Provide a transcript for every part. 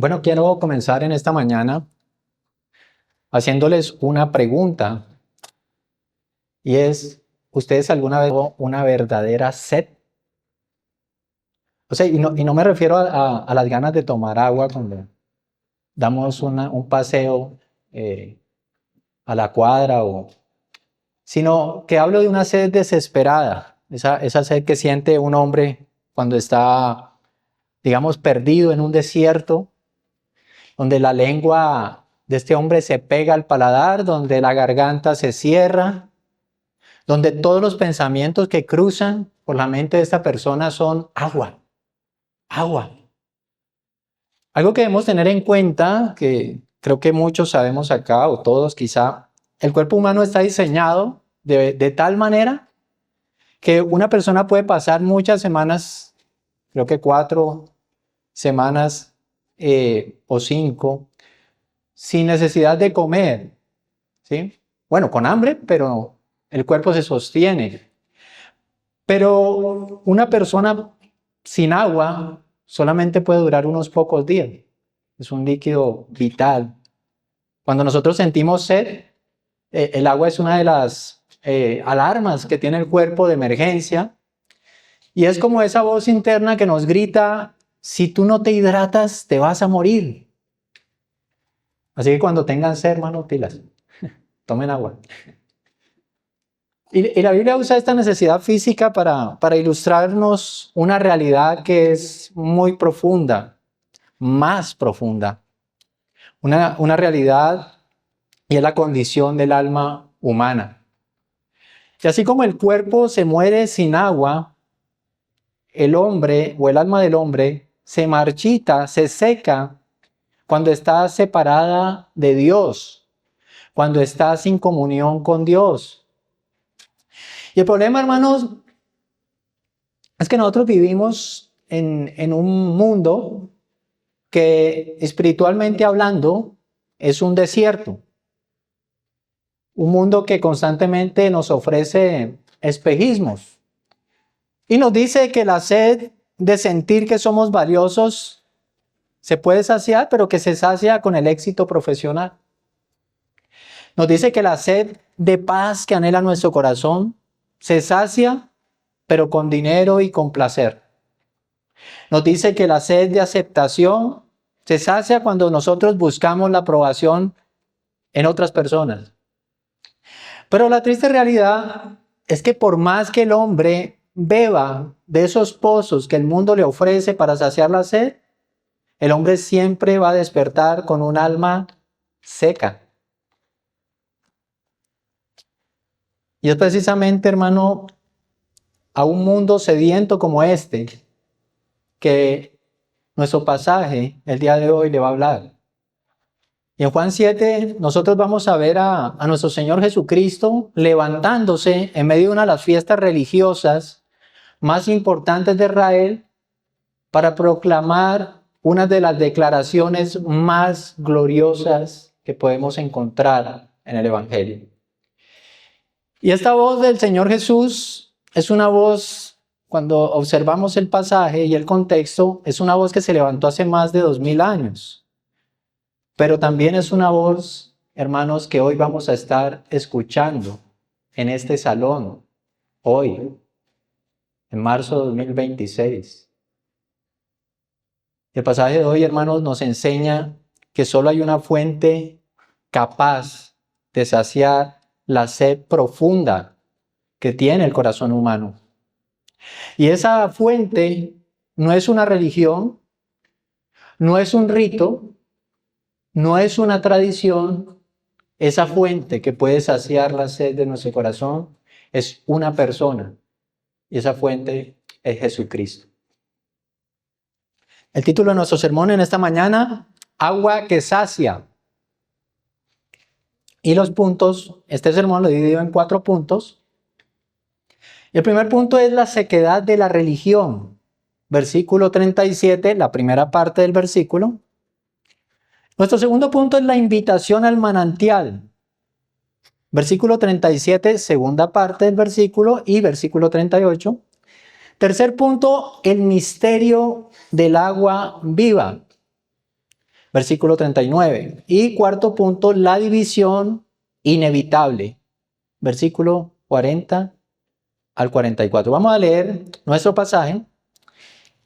Bueno, quiero comenzar en esta mañana haciéndoles una pregunta y es, ¿ustedes alguna vez tuvo una verdadera sed? O sea, y no me refiero a las ganas de tomar agua cuando damos un paseo a la cuadra, sino que hablo de una sed desesperada, esa sed que siente un hombre cuando está, digamos, perdido en un desierto, donde la lengua de este hombre se pega al paladar, donde la garganta se cierra, donde todos los pensamientos que cruzan por la mente de esta persona son agua, agua. Algo que debemos tener en cuenta, que creo que muchos sabemos acá, o todos quizá, el cuerpo humano está diseñado de tal manera que una persona puede pasar muchas semanas, creo que 4 semanas o 5, sin necesidad de comer, ¿sí? Bueno, con hambre, pero el cuerpo se sostiene. Pero una persona sin agua solamente puede durar unos pocos días. Es un líquido vital. Cuando nosotros sentimos sed, el agua es una de las alarmas que tiene el cuerpo de emergencia. Y es como esa voz interna que nos grita, si tú no te hidratas, te vas a morir. Así que cuando tengan sed, hermanos, pilas, tomen agua. Y la Biblia usa esta necesidad física para ilustrarnos una realidad que es muy profunda, más profunda. Una realidad y es la condición del alma humana. Y así como el cuerpo se muere sin agua, el hombre o el alma del hombre se marchita, se seca cuando está separada de Dios, cuando está sin comunión con Dios. Y el problema, hermanos, es que nosotros vivimos en un mundo que espiritualmente hablando es un desierto. Un mundo que constantemente nos ofrece espejismos. Y nos dice que la sed de sentir que somos valiosos se puede saciar, pero que se sacia con el éxito profesional. Nos dice que la sed de paz que anhela nuestro corazón se sacia, pero con dinero y con placer. Nos dice que la sed de aceptación se sacia cuando nosotros buscamos la aprobación en otras personas. Pero la triste realidad es que por más que el hombre beba de esos pozos que el mundo le ofrece para saciar la sed, el hombre siempre va a despertar con un alma seca. Y es precisamente, hermano, a un mundo sediento como este que nuestro pasaje el día de hoy le va a hablar. Y en Juan 7 nosotros vamos a ver a nuestro Señor Jesucristo levantándose en medio de una de las fiestas religiosas más importantes de Israel para proclamar una de las declaraciones más gloriosas que podemos encontrar en el Evangelio. Y esta voz del Señor Jesús es una voz, cuando observamos el pasaje y el contexto, es una voz que se levantó hace más de 2000 años. Pero también es una voz, hermanos, que hoy vamos a estar escuchando en este salón, hoy, en marzo de 2026. El pasaje de hoy, hermanos, nos enseña que solo hay una fuente capaz de saciar la sed profunda que tiene el corazón humano. Y esa fuente no es una religión, no es un rito, no es una tradición. Esa fuente que puede saciar la sed de nuestro corazón es una persona. Y esa fuente es Jesucristo. El título de nuestro sermón en esta mañana, agua que sacia. Y los puntos, este sermón lo he dividido en 4 puntos. El primer punto es la sequedad de la religión. Versículo 37, la primera parte del versículo. Nuestro segundo punto es la invitación al manantial. Versículo 37, segunda parte del versículo, y versículo 38. Tercer punto, el misterio del agua viva. versículo 39. Y cuarto punto, la división inevitable, versículo 40 al 44. Vamos a leer nuestro pasaje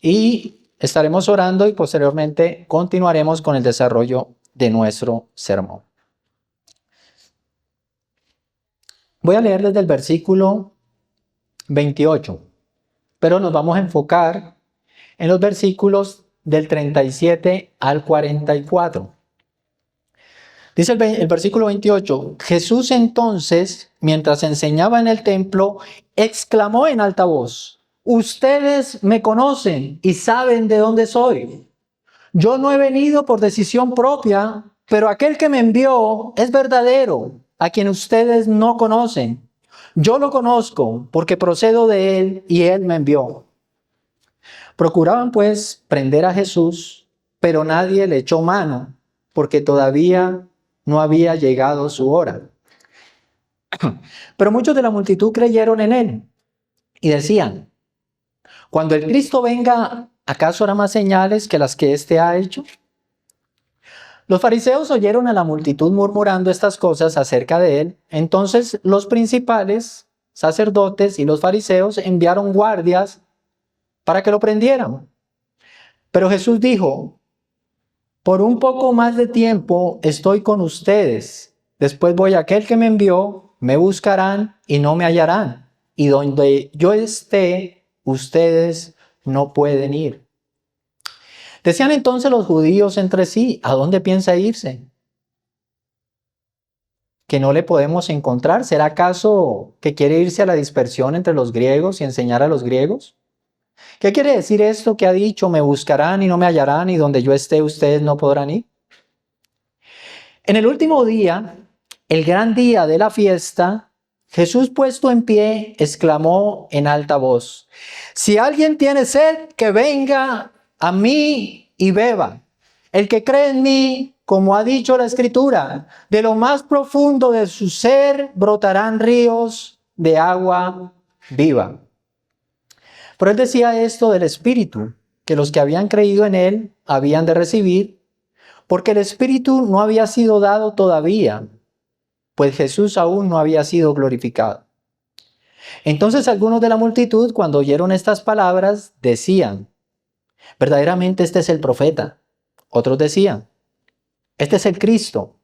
y estaremos orando y posteriormente continuaremos con el desarrollo de nuestro sermón. Voy a leer desde el versículo 28, pero nos vamos a enfocar en los versículos del 37 al 44. Dice el versículo 28, Jesús entonces, mientras enseñaba en el templo, exclamó en alta voz, ustedes me conocen y saben de dónde soy. Yo no he venido por decisión propia, pero aquel que me envió es verdadero, a quien ustedes no conocen. Yo lo conozco porque procedo de él y él me envió. Procuraban pues prender a Jesús, pero nadie le echó mano, porque todavía no había llegado su hora. Pero muchos de la multitud creyeron en él y decían, cuando el Cristo venga, ¿acaso hará más señales que las que éste ha hecho? Los fariseos oyeron a la multitud murmurando estas cosas acerca de él. Entonces los principales sacerdotes y los fariseos enviaron guardias para que lo prendieran. Pero Jesús dijo, por un poco más de tiempo estoy con ustedes. Después voy a aquel que me envió, me buscarán y no me hallarán. Y donde yo esté, ustedes no pueden ir. Decían entonces los judíos entre sí, ¿a dónde piensa irse? ¿Que no le podemos encontrar? ¿Será acaso que quiere irse a la dispersión entre los griegos y enseñar a los griegos? ¿Qué quiere decir esto que ha dicho? Me buscarán y no me hallarán, y donde yo esté ustedes no podrán ir. En el último día, el gran día de la fiesta, Jesús puesto en pie exclamó en alta voz, si alguien tiene sed, que venga a mí y beba. El que cree en mí, como ha dicho la Escritura, de lo más profundo de su ser brotarán ríos de agua viva. Pero él decía esto del Espíritu, que los que habían creído en él habían de recibir, porque el Espíritu no había sido dado todavía, pues Jesús aún no había sido glorificado. Entonces algunos de la multitud, cuando oyeron estas palabras, decían, verdaderamente este es el profeta. Otros decían, este es el Cristo.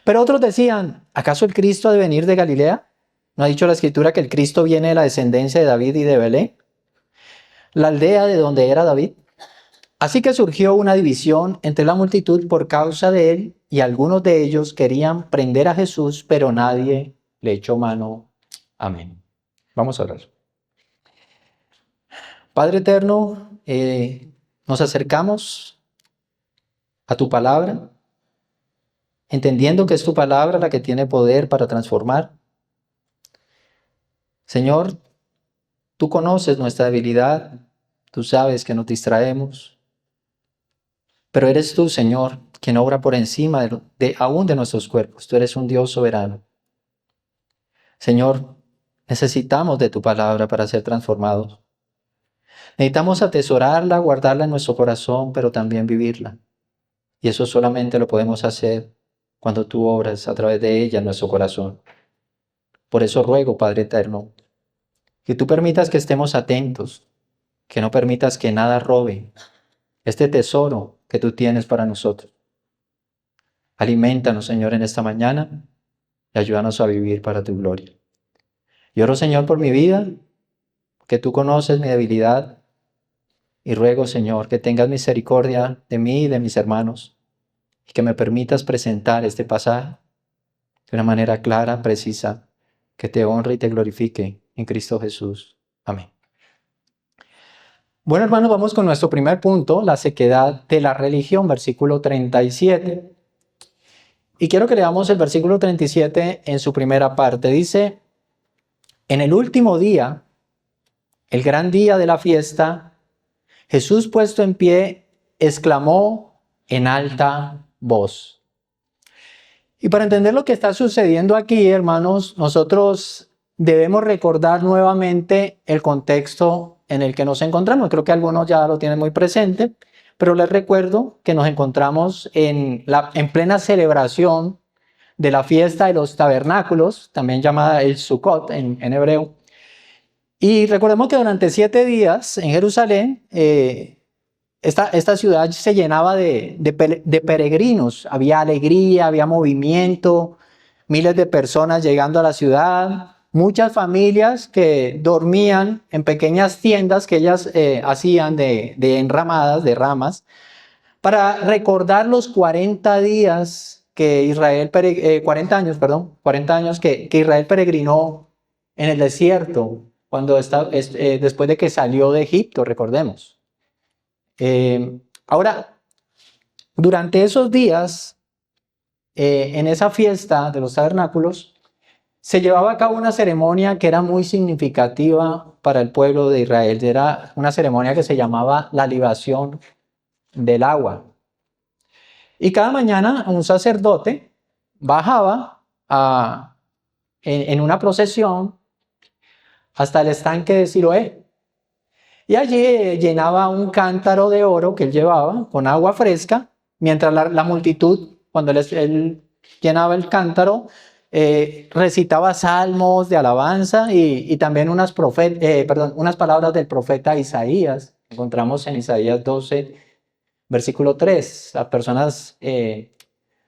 Pero otros decían, ¿acaso el Cristo ha de venir de Galilea? ¿No ha dicho la Escritura que el Cristo viene de la descendencia de David y de Belén, la aldea de donde era David? Así que surgió una división entre la multitud por causa de él, y algunos de ellos querían prender a Jesús, pero nadie le echó mano. Amén. Vamos a orar. Padre eterno, nos acercamos a tu palabra, entendiendo que es tu palabra la que tiene poder para transformar. Señor, tú conoces nuestra debilidad, tú sabes que nos distraemos, pero eres tú, Señor, quien obra por encima aún de nuestros cuerpos. Tú eres un Dios soberano. Señor, necesitamos de tu palabra para ser transformados. Necesitamos atesorarla, guardarla en nuestro corazón, pero también vivirla. Y eso solamente lo podemos hacer cuando tú obras a través de ella en nuestro corazón. Por eso ruego, Padre eterno, que tú permitas que estemos atentos, que no permitas que nada robe este tesoro que tú tienes para nosotros. Aliméntanos, Señor, en esta mañana y ayúdanos a vivir para tu gloria. Y oro, Señor, por mi vida, que tú conoces mi debilidad, y ruego, Señor, que tengas misericordia de mí y de mis hermanos, y que me permitas presentar este pasaje de una manera clara, precisa, que te honre y te glorifique en Cristo Jesús. Amén. Bueno, hermanos, vamos con nuestro primer punto, la sequedad de la religión, versículo 37. Y quiero que leamos el versículo 37 en su primera parte. Dice, en el último día, el gran día de la fiesta, Jesús puesto en pie, exclamó en alta voz. Y para entender lo que está sucediendo aquí, hermanos, nosotros debemos recordar nuevamente el contexto en el que nos encontramos. Creo que algunos ya lo tienen muy presente, Pero les recuerdo que nos encontramos en plena celebración de la fiesta de los tabernáculos, también llamada el Sukkot en hebreo. Y recordemos que durante 7 días en Jerusalén, esta ciudad se llenaba de peregrinos. Había alegría, había movimiento, miles de personas llegando a la ciudad, muchas familias que dormían en pequeñas tiendas que ellas hacían de enramadas, de ramas, para recordar los 40 días que Israel, 40 años, perdón, 40 años que Israel peregrinó en el desierto, después de que salió de Egipto, recordemos. Ahora, durante esos días, en esa fiesta de los tabernáculos, se llevaba a cabo una ceremonia que era muy significativa para el pueblo de Israel. Era una ceremonia que se llamaba la libación del agua. Y cada mañana un sacerdote bajaba en una procesión hasta el estanque de Siloé. Y allí llenaba un cántaro de oro que él llevaba con agua fresca, mientras la multitud, cuando él llenaba el cántaro, recitaba salmos de alabanza y también unas palabras del profeta Isaías. Encontramos en Isaías 12, versículo 3. Las personas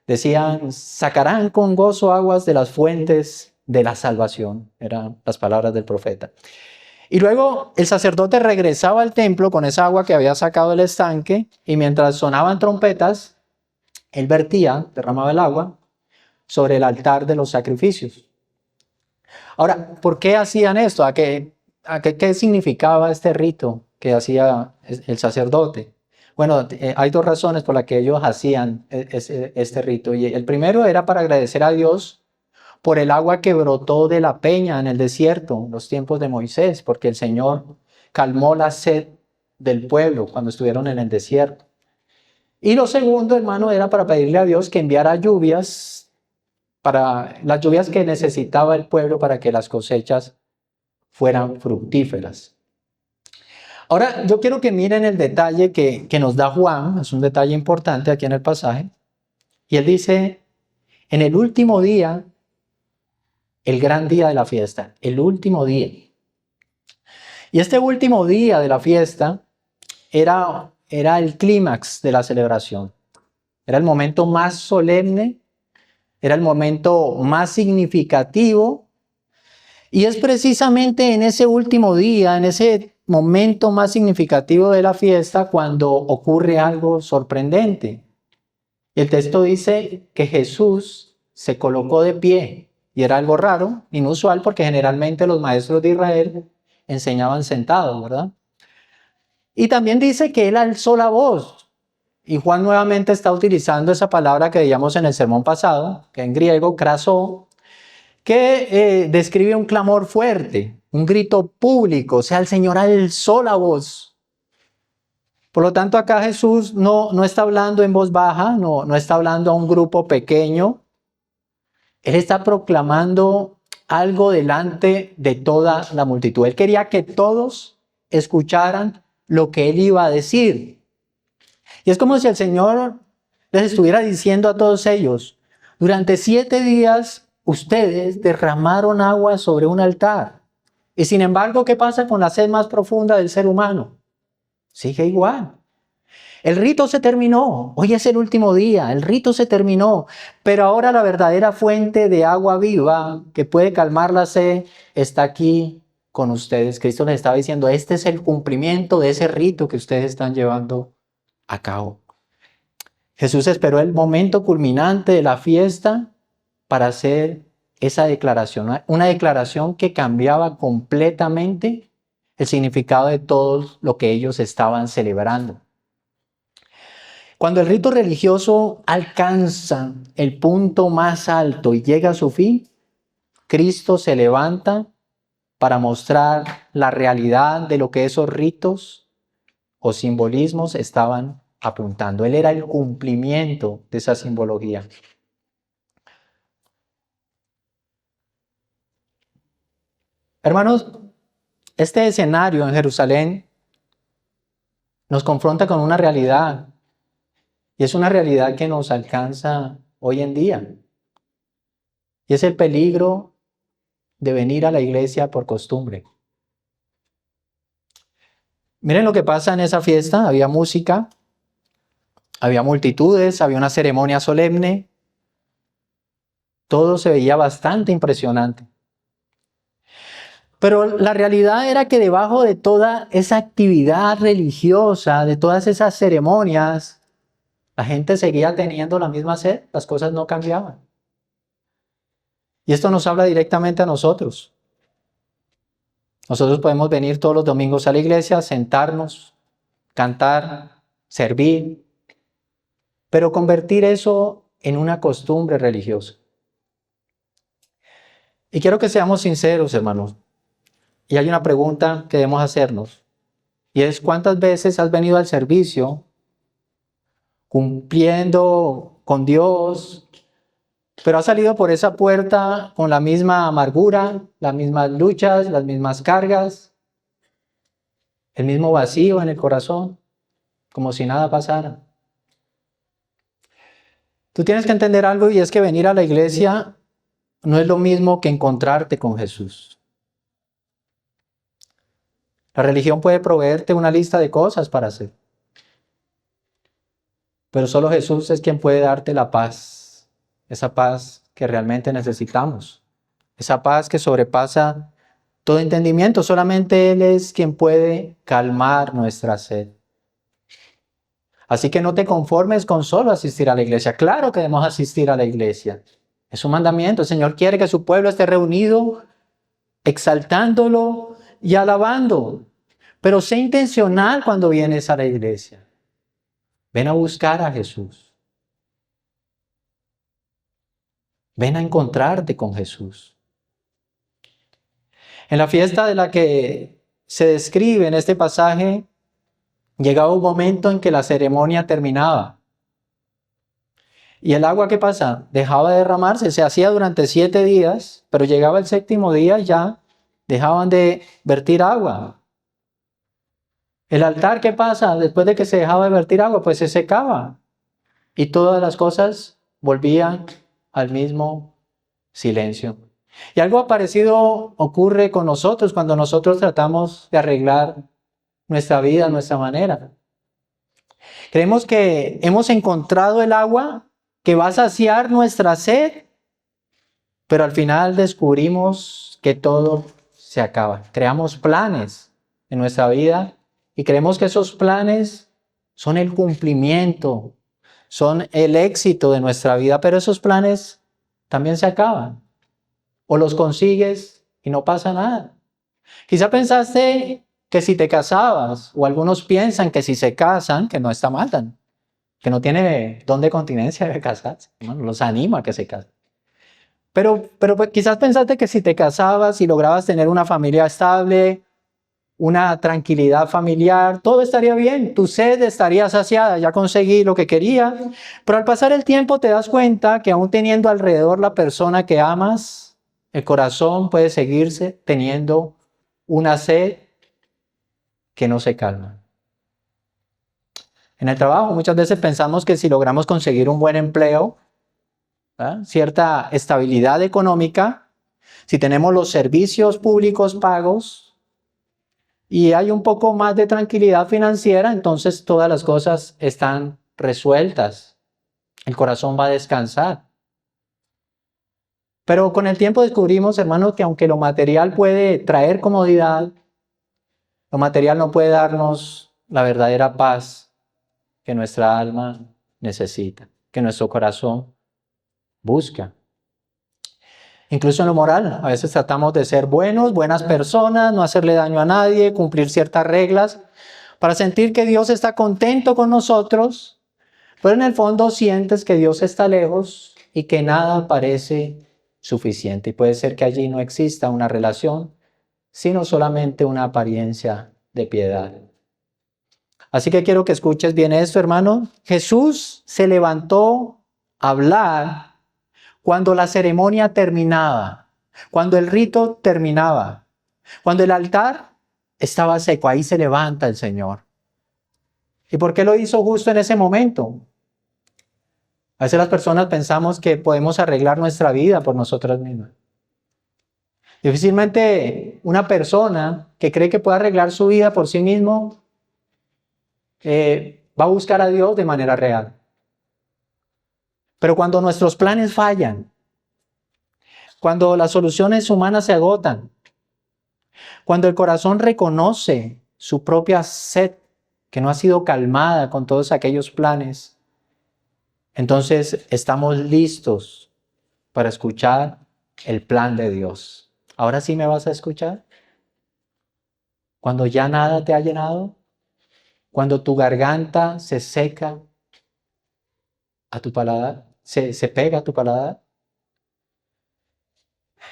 decían, sacarán con gozo aguas de las fuentes de la salvación. Eran las palabras del profeta. Y luego el sacerdote regresaba al templo con esa agua que había sacado del estanque y mientras sonaban trompetas, él derramaba el agua sobre el altar de los sacrificios. Ahora, ¿por qué hacían esto? ¿Qué significaba este rito que hacía el sacerdote? Bueno, hay 2 razones por las que ellos hacían este rito. Y el primero era para agradecer a Dios por el agua que brotó de la peña en el desierto, en los tiempos de Moisés, porque el Señor calmó la sed del pueblo cuando estuvieron en el desierto. Y lo segundo, hermano, era para pedirle a Dios que enviara lluvias, para las lluvias que necesitaba el pueblo para que las cosechas fueran fructíferas. Ahora, yo quiero que miren el detalle que nos da Juan, es un detalle importante aquí en el pasaje, y él dice, en el último día, el gran día de la fiesta, el último día. Y este último día de la fiesta era el clímax de la celebración. Era el momento más solemne, era el momento más significativo. Y es precisamente en ese último día, en ese momento más significativo de la fiesta, cuando ocurre algo sorprendente. El texto dice que Jesús se colocó de pie. Y era algo raro, inusual, porque generalmente los maestros de Israel enseñaban sentados, ¿verdad? Y también dice que él alzó la voz. Y Juan nuevamente está utilizando esa palabra que veíamos en el sermón pasado, que en griego, krasó, que describe un clamor fuerte, un grito público. O sea, el Señor alzó la voz. Por lo tanto, acá Jesús no está hablando en voz baja, no está hablando a un grupo pequeño. Él está proclamando algo delante de toda la multitud. Él quería que todos escucharan lo que él iba a decir. Y es como si el Señor les estuviera diciendo a todos ellos, durante 7 días ustedes derramaron agua sobre un altar. Y sin embargo, ¿qué pasa con la sed más profunda del ser humano? Sigue igual. El rito se terminó, hoy es el último día, el rito se terminó, pero ahora la verdadera fuente de agua viva que puede calmar la sed está aquí con ustedes. Cristo les estaba diciendo, este es el cumplimiento de ese rito que ustedes están llevando a cabo. Jesús esperó el momento culminante de la fiesta para hacer esa declaración, una declaración que cambiaba completamente el significado de todo lo que ellos estaban celebrando. Cuando el rito religioso alcanza el punto más alto y llega a su fin, Cristo se levanta para mostrar la realidad de lo que esos ritos o simbolismos estaban apuntando. Él era el cumplimiento de esa simbología. Hermanos, este escenario en Jerusalén nos confronta con una realidad, y es una realidad que nos alcanza hoy en día, y es el peligro de venir a la iglesia por costumbre. Miren lo que pasa en esa fiesta. Había música, había multitudes, había una ceremonia solemne. Todo se veía bastante impresionante. Pero la realidad era que debajo de toda esa actividad religiosa, de todas esas ceremonias, la gente seguía teniendo la misma sed, las cosas no cambiaban. Y esto nos habla directamente a nosotros. Nosotros podemos venir todos los domingos a la iglesia, sentarnos, cantar, servir, pero convertir eso en una costumbre religiosa. Y quiero que seamos sinceros, hermanos. Y hay una pregunta que debemos hacernos. Y es, ¿cuántas veces has venido al servicio cumpliendo con Dios, pero has salido por esa puerta con la misma amargura, las mismas luchas, las mismas cargas, el mismo vacío en el corazón, como si nada pasara? Tú tienes que entender algo, y es que venir a la iglesia no es lo mismo que encontrarte con Jesús. La religión puede proveerte una lista de cosas para hacer, pero solo Jesús es quien puede darte la paz, esa paz que realmente necesitamos, esa paz que sobrepasa todo entendimiento. Solamente Él es quien puede calmar nuestra sed. Así que no te conformes con solo asistir a la iglesia. Claro que debemos asistir a la iglesia. Es un mandamiento. El Señor quiere que su pueblo esté reunido, exaltándolo y alabando. Pero sé intencional cuando vienes a la iglesia. Ven a buscar a Jesús. Ven a encontrarte con Jesús. En la fiesta de la que se describe en este pasaje, llegaba un momento en que la ceremonia terminaba. ¿Y el agua qué pasa? Dejaba de derramarse. Se hacía durante 7 días, pero llegaba el 7º día y ya dejaban de vertir agua. ¿El altar qué pasa? Después de que se dejaba de vertir agua, pues se secaba. Y todas las cosas volvían al mismo silencio. Y algo parecido ocurre con nosotros cuando nosotros tratamos de arreglar nuestra vida, nuestra manera. Creemos que hemos encontrado el agua que va a saciar nuestra sed, pero al final descubrimos que todo se acaba. Creamos planes en nuestra vida y creemos que esos planes son el cumplimiento, son el éxito de nuestra vida, pero esos planes también se acaban. O los consigues y no pasa nada. Quizá pensaste que si te casabas, o algunos piensan que si se casan, que no está mal, que no tiene don de continencia de casarse. Bueno, los anima a que se casen. Pero pues, quizás pensaste que si te casabas y lograbas tener una familia estable, una tranquilidad familiar, todo estaría bien, tu sed estaría saciada, ya conseguí lo que quería. Pero al pasar el tiempo te das cuenta que aún teniendo alrededor la persona que amas, el corazón puede seguirse teniendo una sed que no se calma. En el trabajo muchas veces pensamos que si logramos conseguir un buen empleo, cierta estabilidad económica, si tenemos los servicios públicos pagos y hay un poco más de tranquilidad financiera, entonces todas las cosas están resueltas. El corazón va a descansar. Pero con el tiempo descubrimos, hermanos, que aunque lo material puede traer comodidad, lo material no puede darnos la verdadera paz que nuestra alma necesita, que nuestro corazón busca. Incluso en lo moral, a veces tratamos de ser buenas personas, no hacerle daño a nadie, cumplir ciertas reglas, para sentir que Dios está contento con nosotros, pero en el fondo sientes que Dios está lejos y que nada parece suficiente. Y puede ser que allí no exista una relación, sino solamente una apariencia de piedad. Así que quiero que escuches bien esto, hermano. Jesús se levantó a hablar cuando la ceremonia terminaba, cuando el rito terminaba, cuando el altar estaba seco. Ahí se levanta el Señor. ¿Y por qué lo hizo justo en ese momento? A veces las personas pensamos que podemos arreglar nuestra vida por nosotras mismas. Difícilmente una persona que cree que puede arreglar su vida por sí mismo va a buscar a Dios de manera real. Pero cuando nuestros planes fallan, cuando las soluciones humanas se agotan, cuando el corazón reconoce su propia sed que no ha sido calmada con todos aquellos planes, entonces estamos listos para escuchar el plan de Dios. ¿Ahora sí me vas a escuchar? Cuando ya nada te ha llenado, cuando tu garganta se seca a tu paladar, se pega a tu paladar.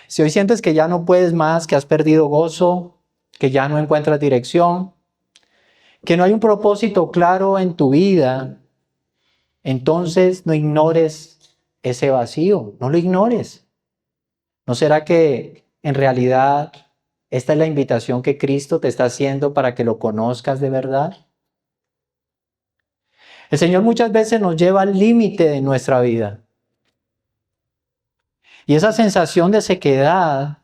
Si hoy sientes que ya no puedes más, que has perdido gozo, que ya no encuentras dirección, que no hay un propósito claro en tu vida, entonces no ignores ese vacío, no lo ignores. ¿No será que en realidad esta es la invitación que Cristo te está haciendo para que lo conozcas de verdad? El Señor muchas veces nos lleva al límite de nuestra vida. Y esa sensación de sequedad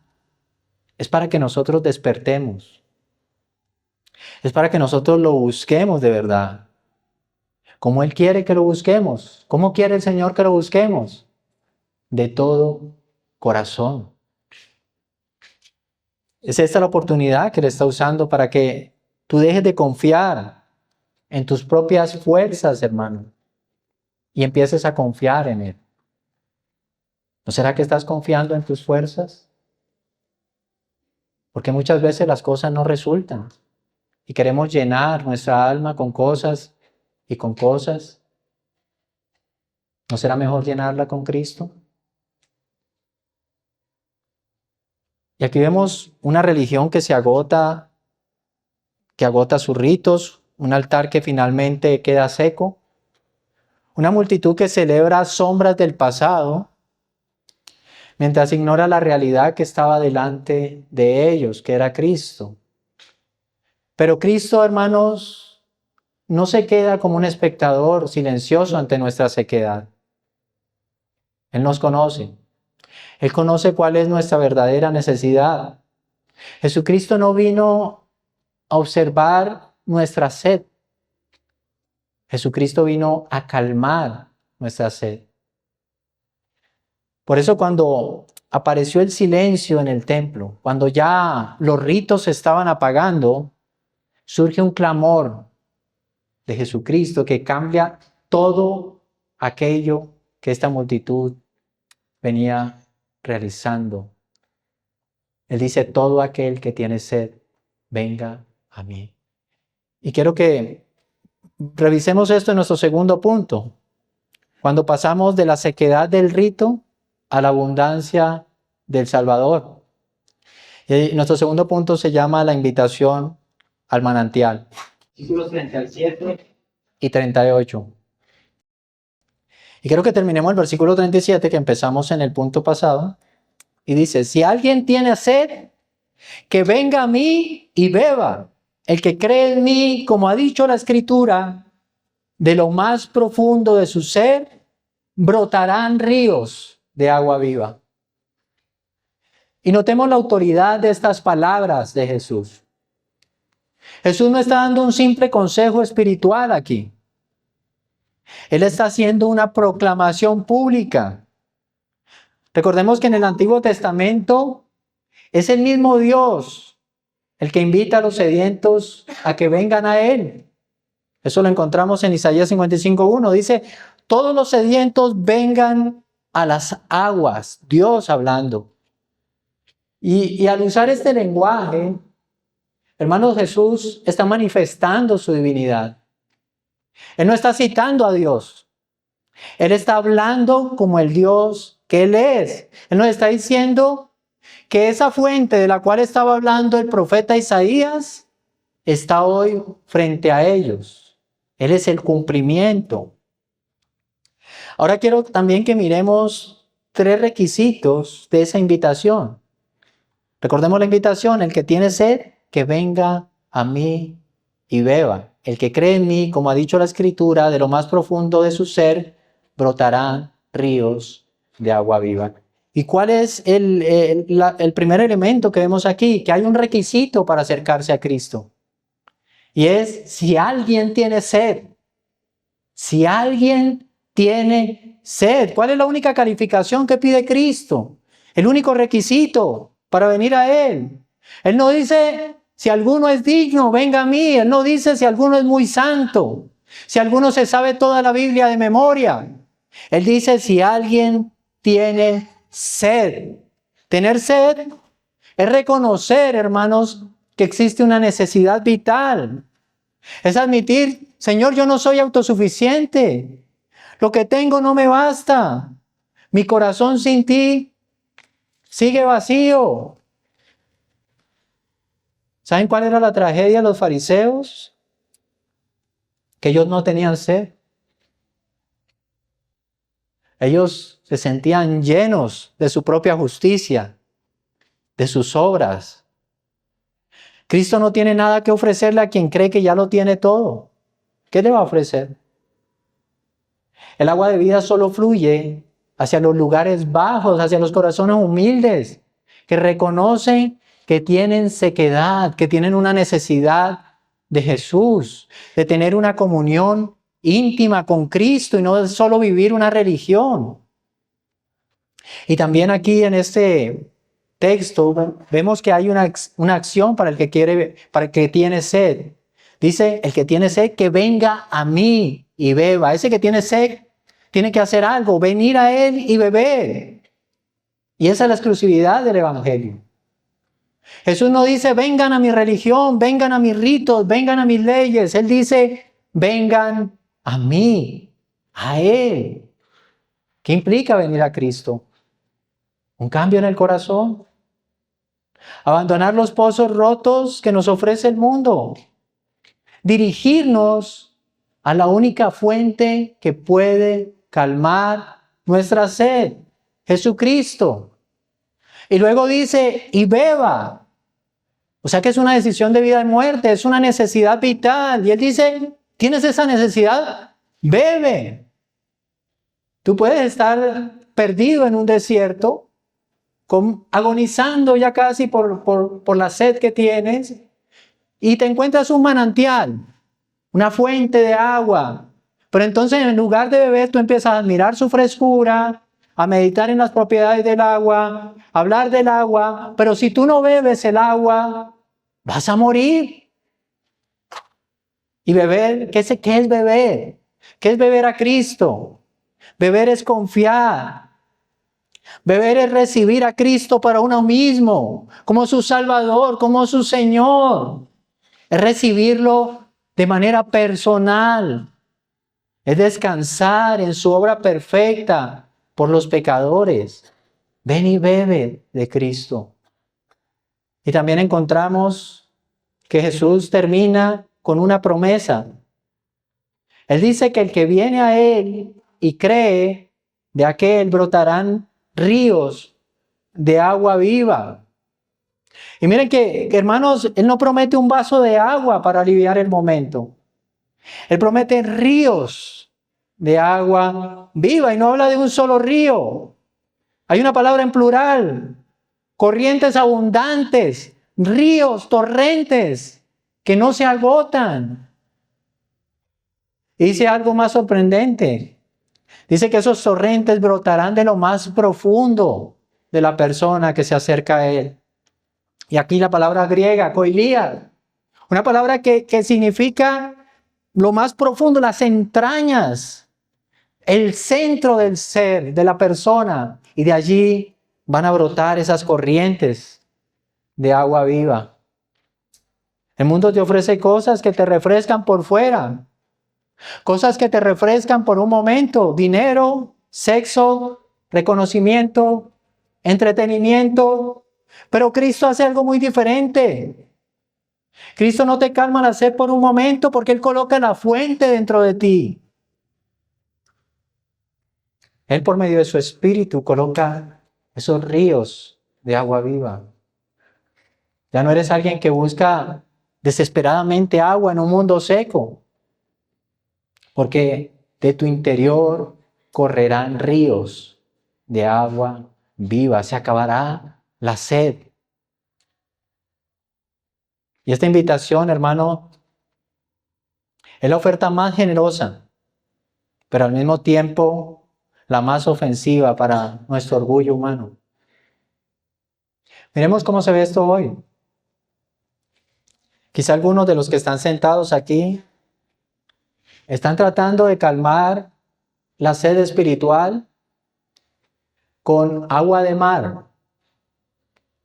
es para que nosotros despertemos. Es para que nosotros lo busquemos de verdad. Como Él quiere que lo busquemos. ¿Cómo quiere el Señor que lo busquemos? De todo corazón. Es esta la oportunidad que Él está usando para que tú dejes de confiar en tus propias fuerzas, hermano, y empieces a confiar en Él. ¿No será que estás confiando en tus fuerzas? Porque muchas veces las cosas no resultan y queremos llenar nuestra alma con cosas y con cosas. ¿No será mejor llenarla con Cristo? Y aquí vemos una religión que agota sus ritos, un altar que finalmente queda seco, una multitud que celebra sombras del pasado, mientras ignora la realidad que estaba delante de ellos, que era Cristo. Pero Cristo, hermanos, no se queda como un espectador silencioso ante nuestra sequedad. Él nos conoce. Él conoce cuál es nuestra verdadera necesidad. Jesucristo no vino a observar nuestra sed. Jesucristo vino a calmar nuestra sed. Por eso cuando apareció el silencio en el templo, cuando ya los ritos se estaban apagando, surge un clamor de Jesucristo que cambia todo aquello que esta multitud venía realizando. Él dice, todo aquel que tiene sed, venga a mí. Y quiero que revisemos esto en nuestro segundo punto. Cuando pasamos de la sequedad del rito a la abundancia del Salvador. Y nuestro segundo punto se llama la invitación al manantial. Versículos 37 y 38. Y quiero que terminemos el versículo 37 que empezamos en el punto pasado. Y dice, si alguien tiene sed, que venga a mí y beba. El que cree en mí, como ha dicho la Escritura, de lo más profundo de su ser, brotarán ríos de agua viva. Y notemos la autoridad de estas palabras de Jesús. Jesús no está dando un simple consejo espiritual aquí. Él está haciendo una proclamación pública. Recordemos que en el Antiguo Testamento es el mismo Dios el que invita a los sedientos a que vengan a Él. Eso lo encontramos en Isaías 55:1. Dice, todos los sedientos vengan a las aguas. Dios hablando. Y al usar este lenguaje, hermanos, Jesús está manifestando su divinidad. Él no está citando a Dios. Él está hablando como el Dios que Él es. Él nos está diciendo que esa fuente de la cual estaba hablando el profeta Isaías está hoy frente a ellos. Él es el cumplimiento. Ahora quiero también que miremos 3 requisitos de esa invitación. Recordemos la invitación, el que tiene sed, que venga a mí y beba. El que cree en mí, como ha dicho la Escritura, de lo más profundo de su ser, brotarán ríos de agua viva. ¿Y cuál es el primer elemento que vemos aquí? Que hay un requisito para acercarse a Cristo. Y es si alguien tiene sed. Si alguien tiene sed. ¿Cuál es la única calificación que pide Cristo? El único requisito para venir a Él. Él no dice, si alguno es digno, venga a mí. Él no dice si alguno es muy santo. Si alguno se sabe toda la Biblia de memoria. Él dice, si alguien tiene sed. Tener sed es reconocer, hermanos, que existe una necesidad vital. Es admitir, Señor, yo no soy autosuficiente. Lo que tengo no me basta. Mi corazón sin ti sigue vacío. ¿Saben cuál era la tragedia de los fariseos? Que ellos no tenían sed. Ellos se sentían llenos de su propia justicia, de sus obras. Cristo no tiene nada que ofrecerle a quien cree que ya lo tiene todo. ¿Qué le va a ofrecer? El agua de vida solo fluye hacia los lugares bajos, hacia los corazones humildes, que reconocen que tienen sequedad, que tienen una necesidad de Jesús, de tener una comunión íntima con Cristo y no solo vivir una religión. Y también aquí en este texto vemos que hay una acción para el que quiere, para el que tiene sed. Dice, el que tiene sed, que venga a mí y beba. Ese que tiene sed tiene que hacer algo, venir a Él y beber. Y esa es la exclusividad del Evangelio. Jesús no dice, vengan a mi religión, vengan a mis ritos, vengan a mis leyes. Él dice, vengan a mí, a Él. ¿Qué implica venir a Cristo? Un cambio en el corazón. Abandonar los pozos rotos que nos ofrece el mundo. Dirigirnos a la única fuente que puede calmar nuestra sed, Jesucristo. Y luego dice, y beba. O sea que es una decisión de vida y muerte, es una necesidad vital. Y Él dice, ¿tienes esa necesidad? Bebe. Tú puedes estar perdido en un desierto, agonizando ya casi por la sed que tienes, y te encuentras un manantial, una fuente de agua. Pero entonces en lugar de beber, tú empiezas a admirar su frescura, a meditar en las propiedades del agua, a hablar del agua. Pero si tú no bebes el agua, vas a morir. Y beber, ¿qué es beber? ¿Qué es beber a Cristo? Beber es confiar. Beber es recibir a Cristo para uno mismo, como su Salvador, como su Señor. Es recibirlo de manera personal. Es descansar en su obra perfecta por los pecadores. Ven y bebe de Cristo. Y también encontramos que Jesús termina con una promesa. Él dice que el que viene a Él y cree, de aquel brotarán ríos de agua viva. Y miren que, hermanos, Él no promete un vaso de agua para aliviar el momento. Él promete ríos de agua viva y no habla de un solo río. Hay una palabra en plural. Corrientes abundantes, ríos, torrentes que no se agotan. Y dice algo más sorprendente. Dice que esos torrentes brotarán de lo más profundo de la persona que se acerca a Él. Y aquí la palabra griega, koilia, una palabra que significa lo más profundo, las entrañas, el centro del ser, de la persona. Y de allí van a brotar esas corrientes de agua viva. El mundo te ofrece cosas que te refrescan por fuera, cosas que te refrescan por un momento, dinero, sexo, reconocimiento, entretenimiento. Pero Cristo hace algo muy diferente. Cristo no te calma la sed por un momento porque Él coloca la fuente dentro de ti. Él por medio de su Espíritu coloca esos ríos de agua viva. Ya no eres alguien que busca desesperadamente agua en un mundo seco, porque de tu interior correrán ríos de agua viva, se acabará la sed. Y esta invitación, hermano, es la oferta más generosa, pero al mismo tiempo la más ofensiva para nuestro orgullo humano. Miremos cómo se ve esto hoy. Quizá algunos de los que están sentados aquí están tratando de calmar la sed espiritual con agua de mar,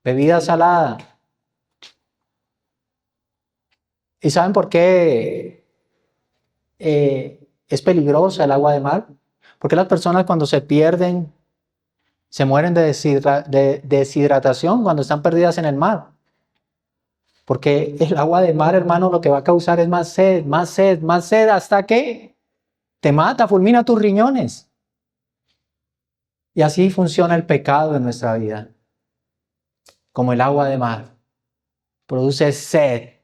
bebida salada. ¿Y saben por qué es peligrosa el agua de mar? Porque las personas cuando se pierden, se mueren de deshidratación cuando están perdidas en el mar. Porque el agua de mar, hermano, lo que va a causar es más sed, más sed, más sed, hasta que te mata, fulmina tus riñones. Y así funciona el pecado en nuestra vida. Como el agua de mar. Produce sed,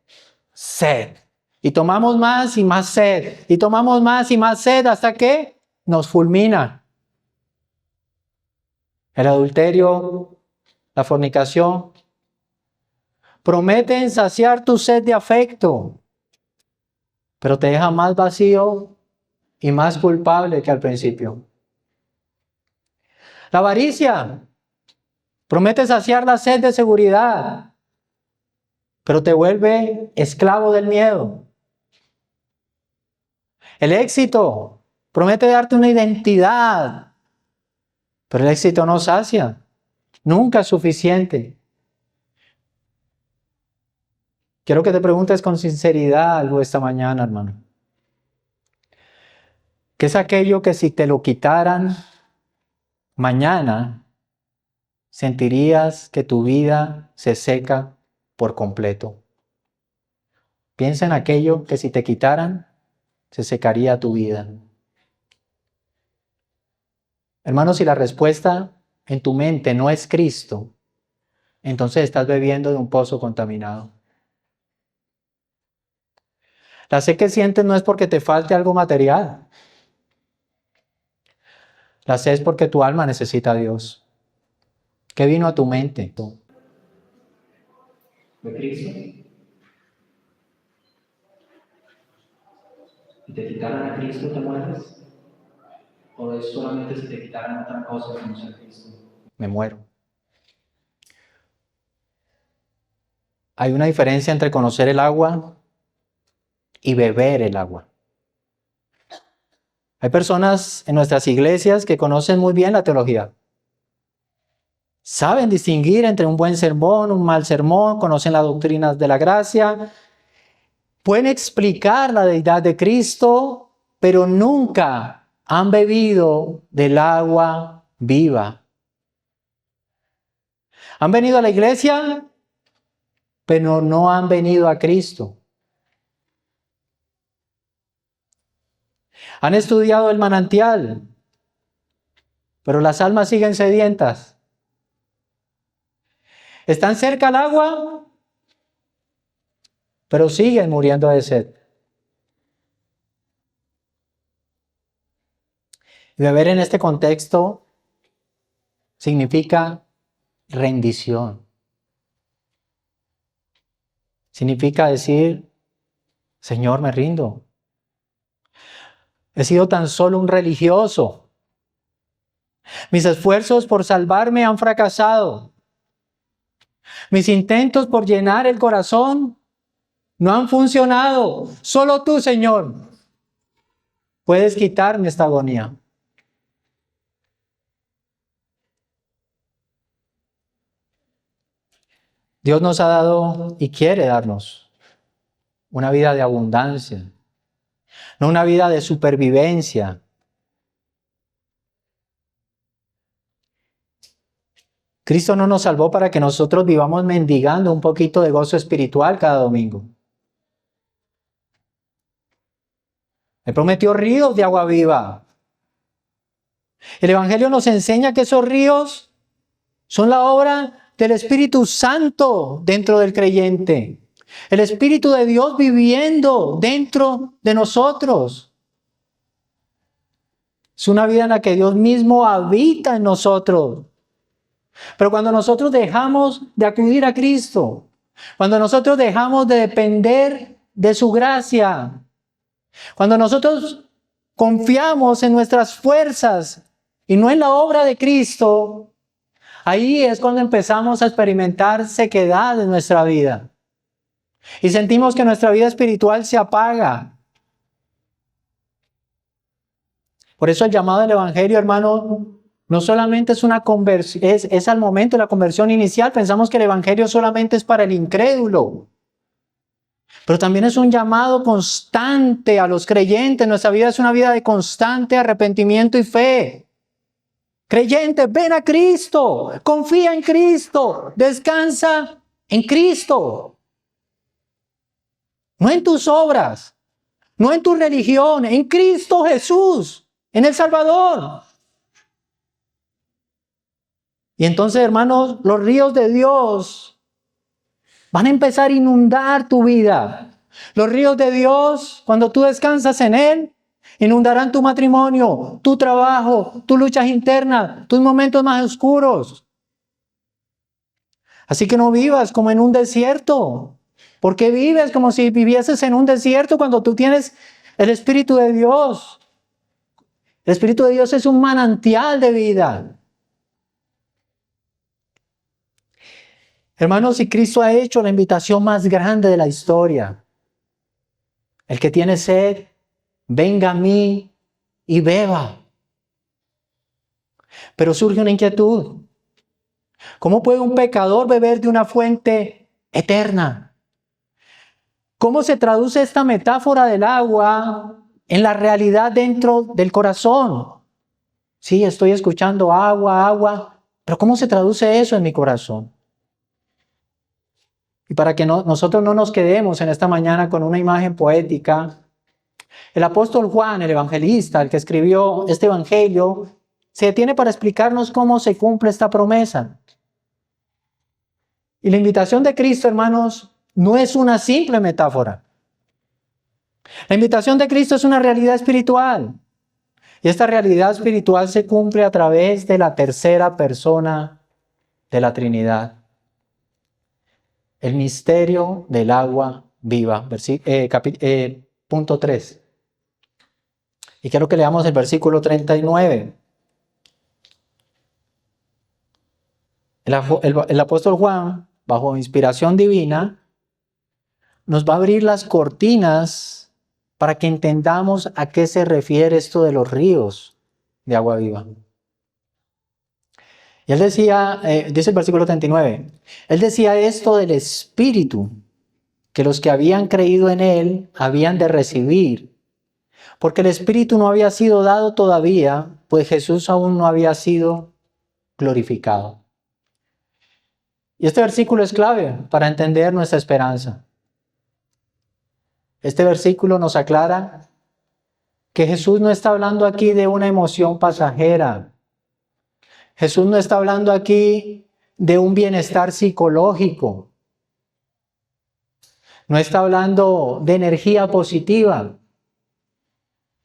sed. Y tomamos más y más sed. Y tomamos más y más sed hasta que nos fulmina. El adulterio, la fornicación, prometen saciar tu sed de afecto, pero te deja más vacío y más culpable que al principio. La avaricia promete saciar la sed de seguridad, pero te vuelve esclavo del miedo. El éxito promete darte una identidad, pero el éxito no sacia, nunca es suficiente. Quiero que te preguntes con sinceridad algo esta mañana, hermano. ¿Qué es aquello que si te lo quitaran mañana, sentirías que tu vida se seca por completo? Piensa en aquello que si te quitaran, se secaría tu vida. Hermano, si la respuesta en tu mente no es Cristo, entonces estás bebiendo de un pozo contaminado. La sed que sientes no es porque te falte algo material. La sed es porque tu alma necesita a Dios. ¿Qué vino a tu mente? ¿De Cristo? Si te quitaran a Cristo, ¿te mueres? ¿O es solamente si te quitaran otra cosa que no sea Cristo? Me muero. Hay una diferencia entre conocer el agua y beber el agua. Hay personas en nuestras iglesias que conocen muy bien la teología. Saben distinguir entre un buen sermón, un mal sermón, conocen las doctrinas de la gracia, pueden explicar la deidad de Cristo, pero nunca han bebido del agua viva. Han venido a la iglesia, pero no han venido a Cristo. Han estudiado el manantial, pero las almas siguen sedientas. Están cerca al agua, pero siguen muriendo de sed. Y beber en este contexto significa rendición. Significa decir, Señor, me rindo. He sido tan solo un religioso. Mis esfuerzos por salvarme han fracasado. Mis intentos por llenar el corazón no han funcionado. Solo tú, Señor, puedes quitarme esta agonía. Dios nos ha dado y quiere darnos una vida de abundancia, no una vida de supervivencia. Cristo no nos salvó para que nosotros vivamos mendigando un poquito de gozo espiritual cada domingo. Él prometió ríos de agua viva. El Evangelio nos enseña que esos ríos son la obra del Espíritu Santo dentro del creyente. El Espíritu de Dios viviendo dentro de nosotros. Es una vida en la que Dios mismo habita en nosotros. Pero cuando nosotros dejamos de acudir a Cristo, cuando nosotros dejamos de depender de su gracia, cuando nosotros confiamos en nuestras fuerzas y no en la obra de Cristo, ahí es cuando empezamos a experimentar sequedad en nuestra vida. Y sentimos que nuestra vida espiritual se apaga. Por eso el llamado del Evangelio, hermano, no solamente es una conversión, es al momento de la conversión inicial. Pensamos que el Evangelio solamente es para el incrédulo. Pero también es un llamado constante a los creyentes. Nuestra vida es una vida de constante arrepentimiento y fe. Creyente, ven a Cristo, confía en Cristo, descansa en Cristo. No en tus obras, no en tu religión, en Cristo Jesús, en el Salvador. Y entonces, hermanos, los ríos de Dios van a empezar a inundar tu vida. Los ríos de Dios, cuando tú descansas en Él, inundarán tu matrimonio, tu trabajo, tus luchas internas, tus momentos más oscuros. Así que no vivas como en un desierto. ¿Por qué vives como si vivieses en un desierto cuando tú tienes el Espíritu de Dios? El Espíritu de Dios es un manantial de vida. Hermanos, si Cristo ha hecho la invitación más grande de la historia, el que tiene sed, venga a mí y beba. Pero surge una inquietud. ¿Cómo puede un pecador beber de una fuente eterna? ¿Cómo se traduce esta metáfora del agua en la realidad dentro del corazón? Sí, estoy escuchando agua, agua, pero ¿cómo se traduce eso en mi corazón? Y para que nosotros no nos quedemos en esta mañana con una imagen poética, el apóstol Juan, el evangelista, el que escribió este evangelio, se detiene para explicarnos cómo se cumple esta promesa. Y la invitación de Cristo, hermanos, no es una simple metáfora. La invitación de Cristo es una realidad espiritual. Y esta realidad espiritual se cumple a través de la tercera persona de la Trinidad. El misterio del agua viva. Punto 3. Y quiero que leamos el versículo 39. El apóstol Juan, bajo inspiración divina, nos va a abrir las cortinas para que entendamos a qué se refiere esto de los ríos de agua viva. Y él decía, dice el versículo 39, él decía esto del Espíritu, que los que habían creído en él habían de recibir, porque el Espíritu no había sido dado todavía, pues Jesús aún no había sido glorificado. Y este versículo es clave para entender nuestra esperanza. Este versículo nos aclara que Jesús no está hablando aquí de una emoción pasajera. Jesús no está hablando aquí de un bienestar psicológico. No está hablando de energía positiva.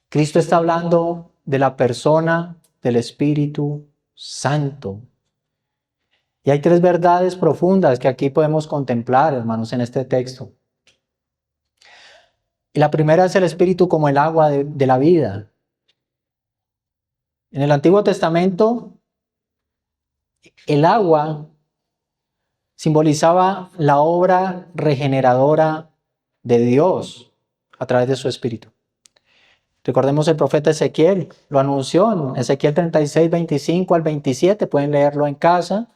Cristo está hablando de la persona del Espíritu Santo. Y hay tres verdades profundas que aquí podemos contemplar, hermanos, en este texto. Y la primera es el Espíritu como el agua de la vida. En el Antiguo Testamento, el agua simbolizaba la obra regeneradora de Dios a través de su Espíritu. Recordemos el profeta Ezequiel, lo anunció en Ezequiel 36, 25 al 27, pueden leerlo en casa.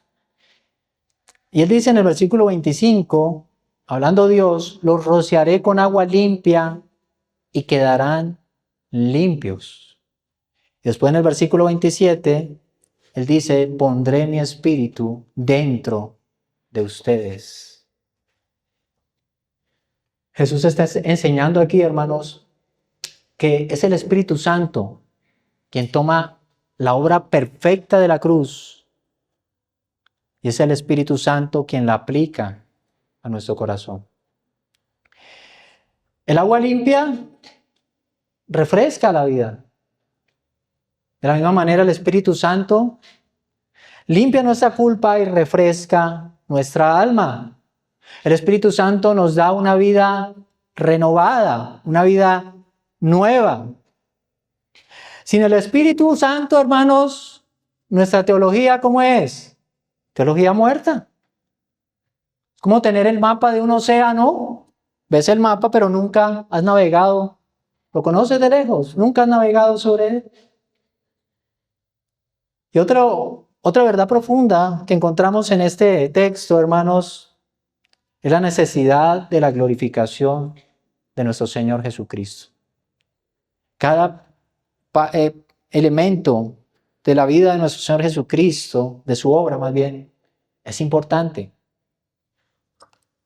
Y él dice en el versículo 25, hablando Dios, los rociaré con agua limpia y quedarán limpios. Y después en el versículo 27, él dice, pondré mi espíritu dentro de ustedes. Jesús está enseñando aquí, hermanos, que es el Espíritu Santo quien toma la obra perfecta de la cruz y es el Espíritu Santo quien la aplica a nuestro corazón. El agua limpia refresca la vida. De la misma manera, el Espíritu Santo limpia nuestra culpa y refresca nuestra alma. El Espíritu Santo nos da una vida renovada, una vida nueva. Sin el Espíritu Santo, hermanos, nuestra teología, ¿cómo es? Teología muerta. Es como tener el mapa de un océano. Ves el mapa, pero nunca has navegado. Lo conoces de lejos, nunca has navegado sobre él. Y otra verdad profunda que encontramos en este texto, hermanos, es la necesidad de la glorificación de nuestro Señor Jesucristo. Cada elemento de la vida de nuestro Señor Jesucristo, de su obra más bien, es importante.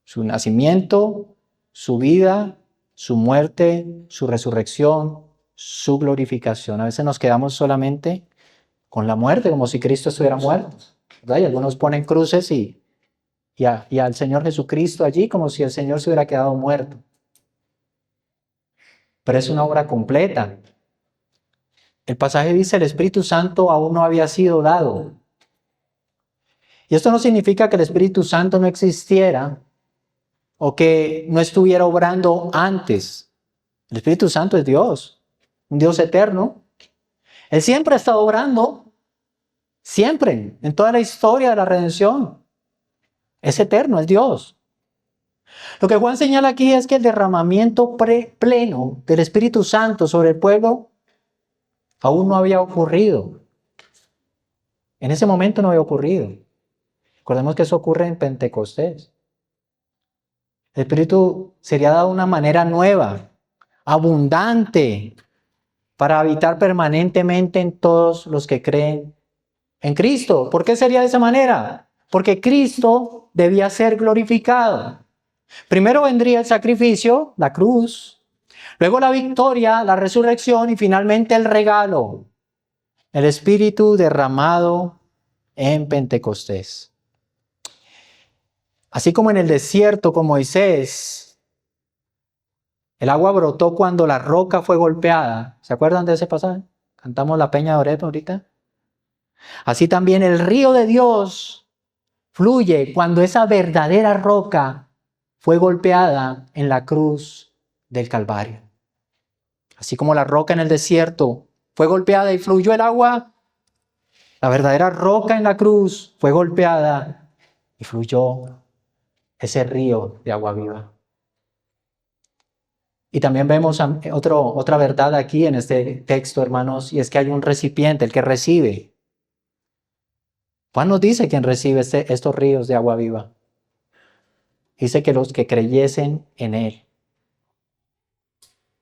Su nacimiento, su vida, su muerte, su resurrección, su glorificación. A veces nos quedamos solamente con la muerte, como si Cristo estuviera muerto, ¿verdad? Y algunos ponen cruces y al Señor Jesucristo allí como si el Señor se hubiera quedado muerto. Pero es una obra completa. El pasaje dice: el Espíritu Santo aún no había sido dado. Y esto no significa que el Espíritu Santo no existiera o que no estuviera obrando antes. El Espíritu Santo es Dios, un Dios eterno. Él siempre ha estado obrando, siempre, en toda la historia de la redención. Es eterno, es Dios. Lo que Juan señala aquí es que el derramamiento pleno del Espíritu Santo sobre el pueblo aún no había ocurrido. En ese momento no había ocurrido. Recordemos que eso ocurre en Pentecostés. El Espíritu sería dado de una manera nueva, abundante, para habitar permanentemente en todos los que creen en Cristo. ¿Por qué sería de esa manera? Porque Cristo debía ser glorificado. Primero vendría el sacrificio, la cruz, luego la victoria, la resurrección y finalmente el regalo, el Espíritu derramado en Pentecostés. Así como en el desierto con Moisés, el agua brotó cuando la roca fue golpeada. ¿Se acuerdan de ese pasaje? Cantamos la Peña de Oreb ahorita. Así también el río de Dios fluye cuando esa verdadera roca fue golpeada en la cruz del Calvario. Así como la roca en el desierto fue golpeada y fluyó el agua, la verdadera roca en la cruz fue golpeada y fluyó ese río de agua viva. Y también vemos otra verdad aquí en este texto, hermanos, y es que hay un recipiente, el que recibe. Juan nos dice quién recibe estos ríos de agua viva. Dice que los que creyesen en él.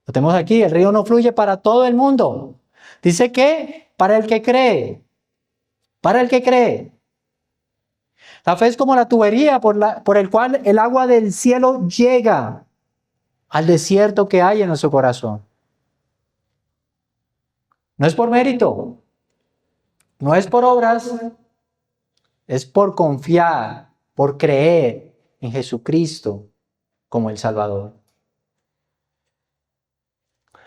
Lo tenemos aquí, el río no fluye para todo el mundo. Dice que para el que cree. Para el que cree. La fe es como la tubería por el cual el agua del cielo llega al desierto que hay en nuestro corazón. No es por mérito, no es por obras, es por confiar, por creer en Jesucristo como el Salvador.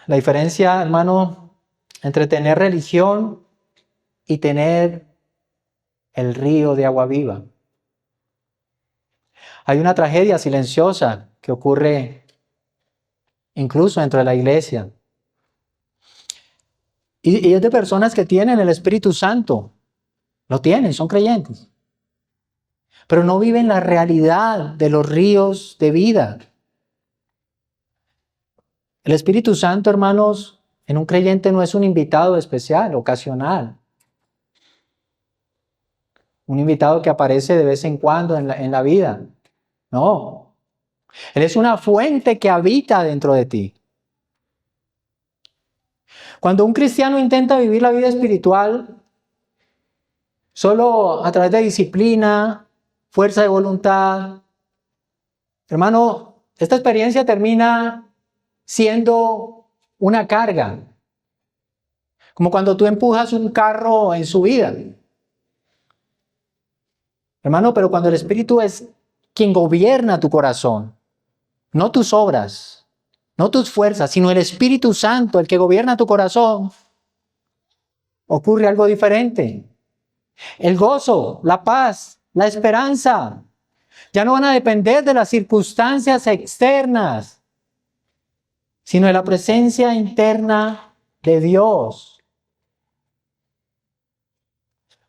La diferencia, hermano, entre tener religión y tener el río de agua viva. Hay una tragedia silenciosa que ocurre incluso dentro de la iglesia. Y es de personas que tienen el Espíritu Santo. Lo tienen, son creyentes. Pero no viven la realidad de los ríos de vida. El Espíritu Santo, hermanos, en un creyente no es un invitado especial, ocasional. Un invitado que aparece de vez en cuando en la vida. No. Él es una fuente que habita dentro de ti. Cuando un cristiano intenta vivir la vida espiritual solo a través de disciplina, fuerza de voluntad, hermano, esta experiencia termina siendo una carga. Como cuando tú empujas un carro en subida. Hermano, pero cuando el Espíritu es quien gobierna tu corazón, no tus obras, no tus fuerzas, sino el Espíritu Santo, el que gobierna tu corazón, ocurre algo diferente. El gozo, la paz, la esperanza, ya no van a depender de las circunstancias externas, sino de la presencia interna de Dios.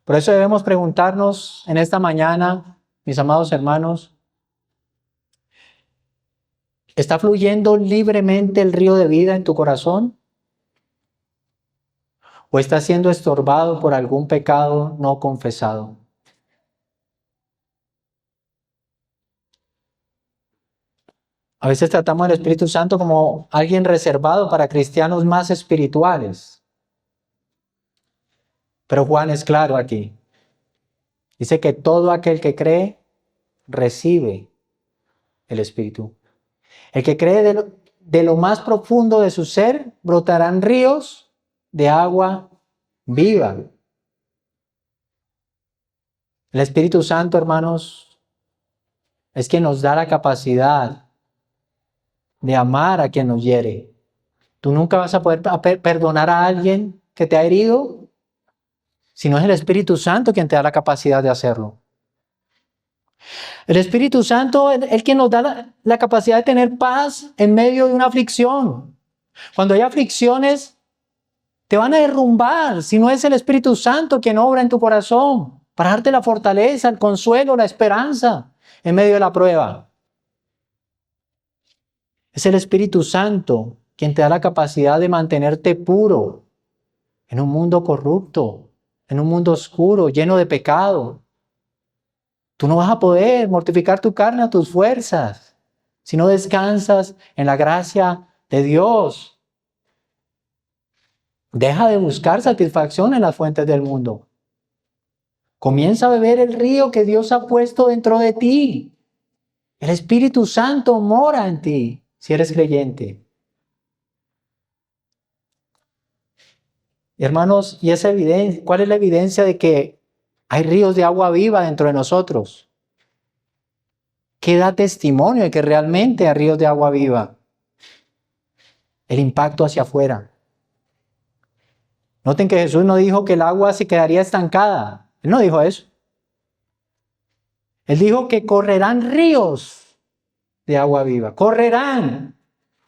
Por eso debemos preguntarnos en esta mañana, mis amados hermanos, ¿está fluyendo libremente el río de vida en tu corazón? ¿O está siendo estorbado por algún pecado no confesado? A veces tratamos al Espíritu Santo como alguien reservado para cristianos más espirituales. Pero Juan es claro aquí. Dice que todo aquel que cree, recibe el Espíritu. El que cree de lo más profundo de su ser, brotarán ríos de agua viva. El Espíritu Santo, hermanos, es quien nos da la capacidad de amar a quien nos hiere. Tú nunca vas a poder perdonar a alguien que te ha herido si no es el Espíritu Santo quien te da la capacidad de hacerlo. El Espíritu Santo es quien nos da la capacidad de tener paz en medio de una aflicción. Cuando hay aflicciones, te van a derrumbar si no es el Espíritu Santo quien obra en tu corazón para darte la fortaleza, el consuelo, la esperanza en medio de la prueba. Es el Espíritu Santo quien te da la capacidad de mantenerte puro en un mundo corrupto, en un mundo oscuro, lleno de pecado. Tú no vas a poder mortificar tu carne a tus fuerzas si no descansas en la gracia de Dios. Deja de buscar satisfacción en las fuentes del mundo. Comienza a beber el río que Dios ha puesto dentro de ti. El Espíritu Santo mora en ti si eres creyente. Hermanos, ¿y esa evidencia? ¿Cuál es la evidencia de que hay ríos de agua viva dentro de nosotros? ¿Qué da testimonio de que realmente hay ríos de agua viva? El impacto hacia afuera. Noten que Jesús no dijo que el agua se quedaría estancada. Él no dijo eso. Él dijo que correrán ríos de agua viva. Correrán.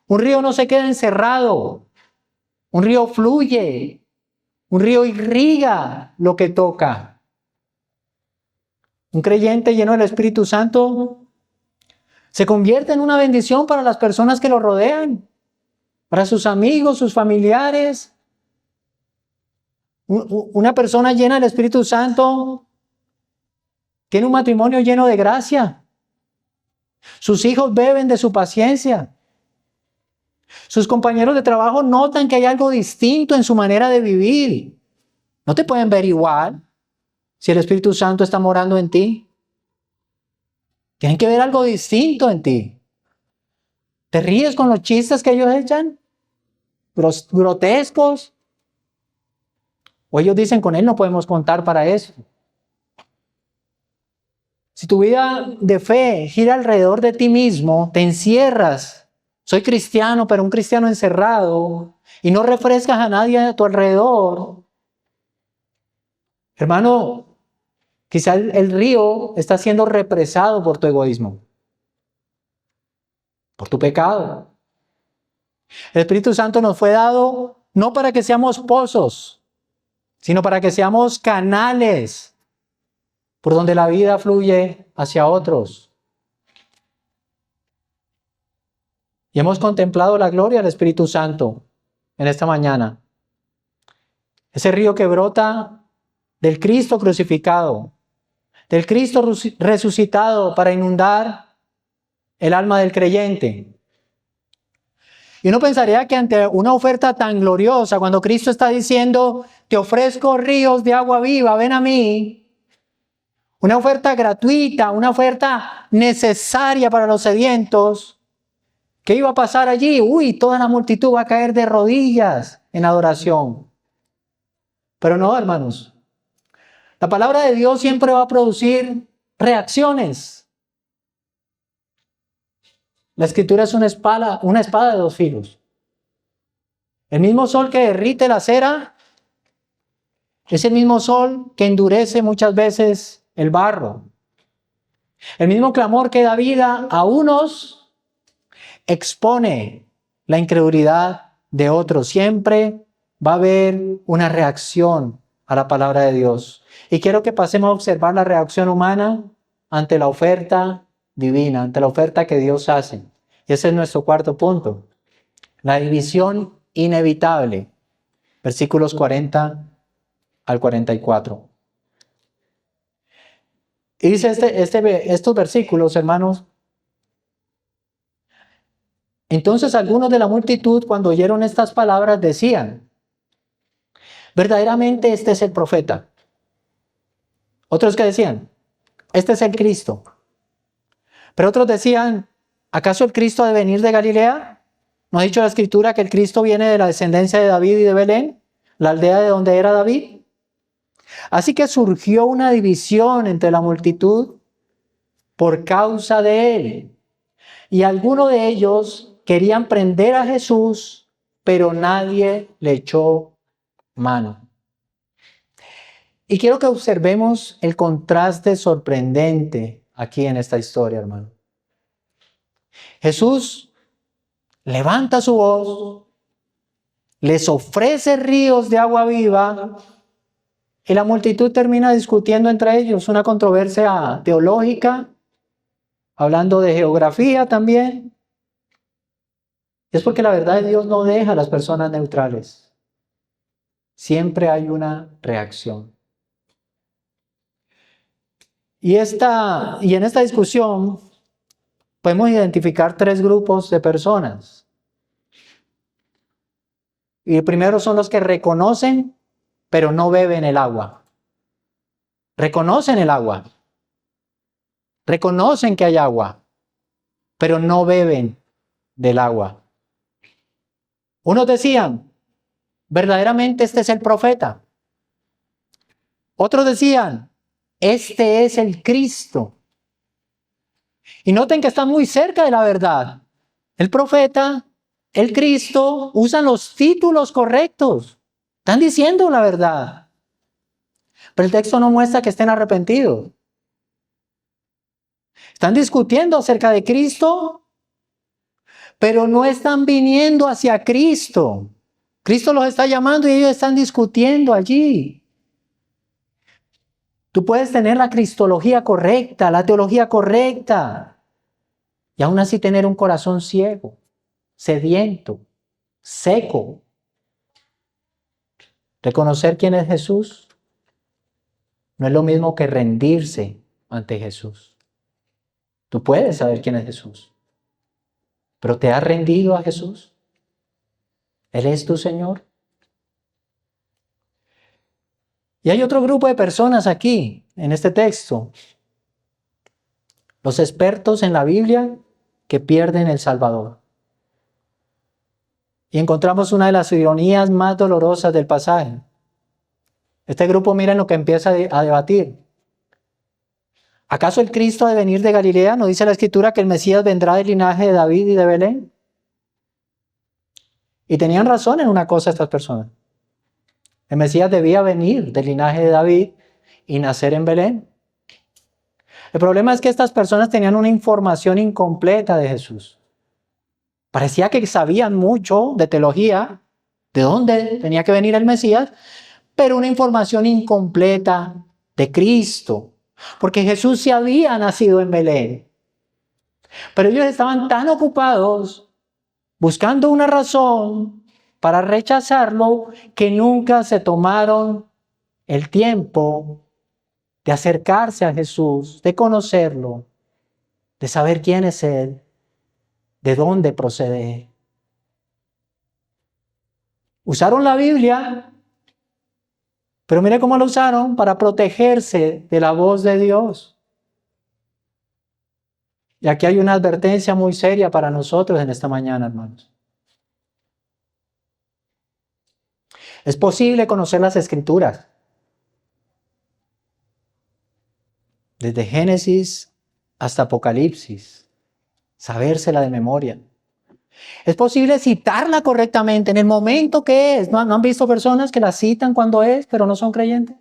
Un río no se queda encerrado. Un río fluye. Un río irriga lo que toca. Un creyente lleno del Espíritu Santo se convierte en una bendición para las personas que lo rodean, para sus amigos, sus familiares. Una persona llena del Espíritu Santo tiene un matrimonio lleno de gracia. Sus hijos beben de su paciencia. Sus compañeros de trabajo notan que hay algo distinto en su manera de vivir. No te pueden ver igual si el Espíritu Santo está morando en ti. Tienen que ver algo distinto en ti. ¿Te ríes con los chistes que ellos echan? Grotescos. O ellos dicen, con él no podemos contar para eso. Si tu vida de fe gira alrededor de ti mismo, te encierras. Soy cristiano, pero un cristiano encerrado, y no refrescas a nadie a tu alrededor. Hermano, quizá el río está siendo represado por tu egoísmo, por tu pecado. El Espíritu Santo nos fue dado no para que seamos pozos, sino para que seamos canales por donde la vida fluye hacia otros. Y hemos contemplado la gloria del Espíritu Santo en esta mañana. Ese río que brota del Cristo crucificado, del Cristo resucitado para inundar el alma del creyente. Y uno pensaría que ante una oferta tan gloriosa, cuando Cristo está diciendo, te ofrezco ríos de agua viva, ven a mí, una oferta gratuita, una oferta necesaria para los sedientos, ¿qué iba a pasar allí? Toda la multitud va a caer de rodillas en adoración. Pero no, hermanos. La palabra de Dios siempre va a producir reacciones. La escritura es una espada de dos filos. El mismo sol que derrite la cera es el mismo sol que endurece muchas veces el barro. El mismo clamor que da vida a unos expone la incredulidad de otros. Siempre va a haber una reacción a la palabra de Dios. Y quiero que pasemos a observar la reacción humana ante la oferta divina, ante la oferta que Dios hace. Y ese es nuestro cuarto punto. La división inevitable. Versículos 40 al 44. Y dice estos versículos, hermanos. Entonces algunos de la multitud, cuando oyeron estas palabras, decían: verdaderamente este es el profeta. Otros que decían: este es el Cristo. Pero otros decían: ¿acaso el Cristo ha de venir de Galilea? ¿No ha dicho la Escritura que el Cristo viene de la descendencia de David y de Belén, la aldea de donde era David? Así que surgió una división entre la multitud por causa de él. Y algunos de ellos querían prender a Jesús, pero nadie le echó mano. Y quiero que observemos el contraste sorprendente aquí en esta historia, hermano. Jesús levanta su voz, les ofrece ríos de agua viva y la multitud termina discutiendo entre ellos, una controversia teológica, hablando de geografía también. Es porque la verdad de Dios no deja a las personas neutrales. Siempre hay una reacción. Y en esta discusión podemos identificar tres grupos de personas. Y el primero son los que reconocen, pero no beben el agua. Reconocen el agua. Reconocen que hay agua, pero no beben del agua. Unos decían: verdaderamente este es el profeta. Otros decían: este es el Cristo. Y noten que están muy cerca de la verdad. El profeta, el Cristo, usan los títulos correctos. Están diciendo la verdad. Pero el texto no muestra que estén arrepentidos. Están discutiendo acerca de Cristo, pero no están viniendo hacia Cristo. Cristo los está llamando y ellos están discutiendo allí. Tú puedes tener la cristología correcta, la teología correcta, y aún así tener un corazón ciego, sediento, seco. Reconocer quién es Jesús no es lo mismo que rendirse ante Jesús. Tú puedes saber quién es Jesús, pero ¿te has rendido a Jesús? ¿Él es tu Señor? Y hay otro grupo de personas aquí, en este texto. Los expertos en la Biblia que pierden el Salvador. Y encontramos una de las ironías más dolorosas del pasaje. Este grupo, miren lo que empieza a debatir. ¿Acaso el Cristo ha de venir de Galilea? ¿No dice la Escritura que el Mesías vendrá del linaje de David y de Belén? Y tenían razón en una cosa estas personas. El Mesías debía venir del linaje de David y nacer en Belén. El problema es que estas personas tenían una información incompleta de Jesús. Parecía que sabían mucho de teología, de dónde tenía que venir el Mesías, pero una información incompleta de Cristo. Porque Jesús sí había nacido en Belén. Pero ellos estaban tan ocupados buscando una razón para rechazarlo que nunca se tomaron el tiempo de acercarse a Jesús, de conocerlo, de saber quién es Él, de dónde procede. Usaron la Biblia, pero mire cómo lo usaron para protegerse de la voz de Dios. Y aquí hay una advertencia muy seria para nosotros en esta mañana, hermanos. Es posible conocer las Escrituras, desde Génesis hasta Apocalipsis, sabérsela de memoria. Es posible citarla correctamente en el momento que es. ¿No han visto personas que la citan cuando es, pero no son creyentes?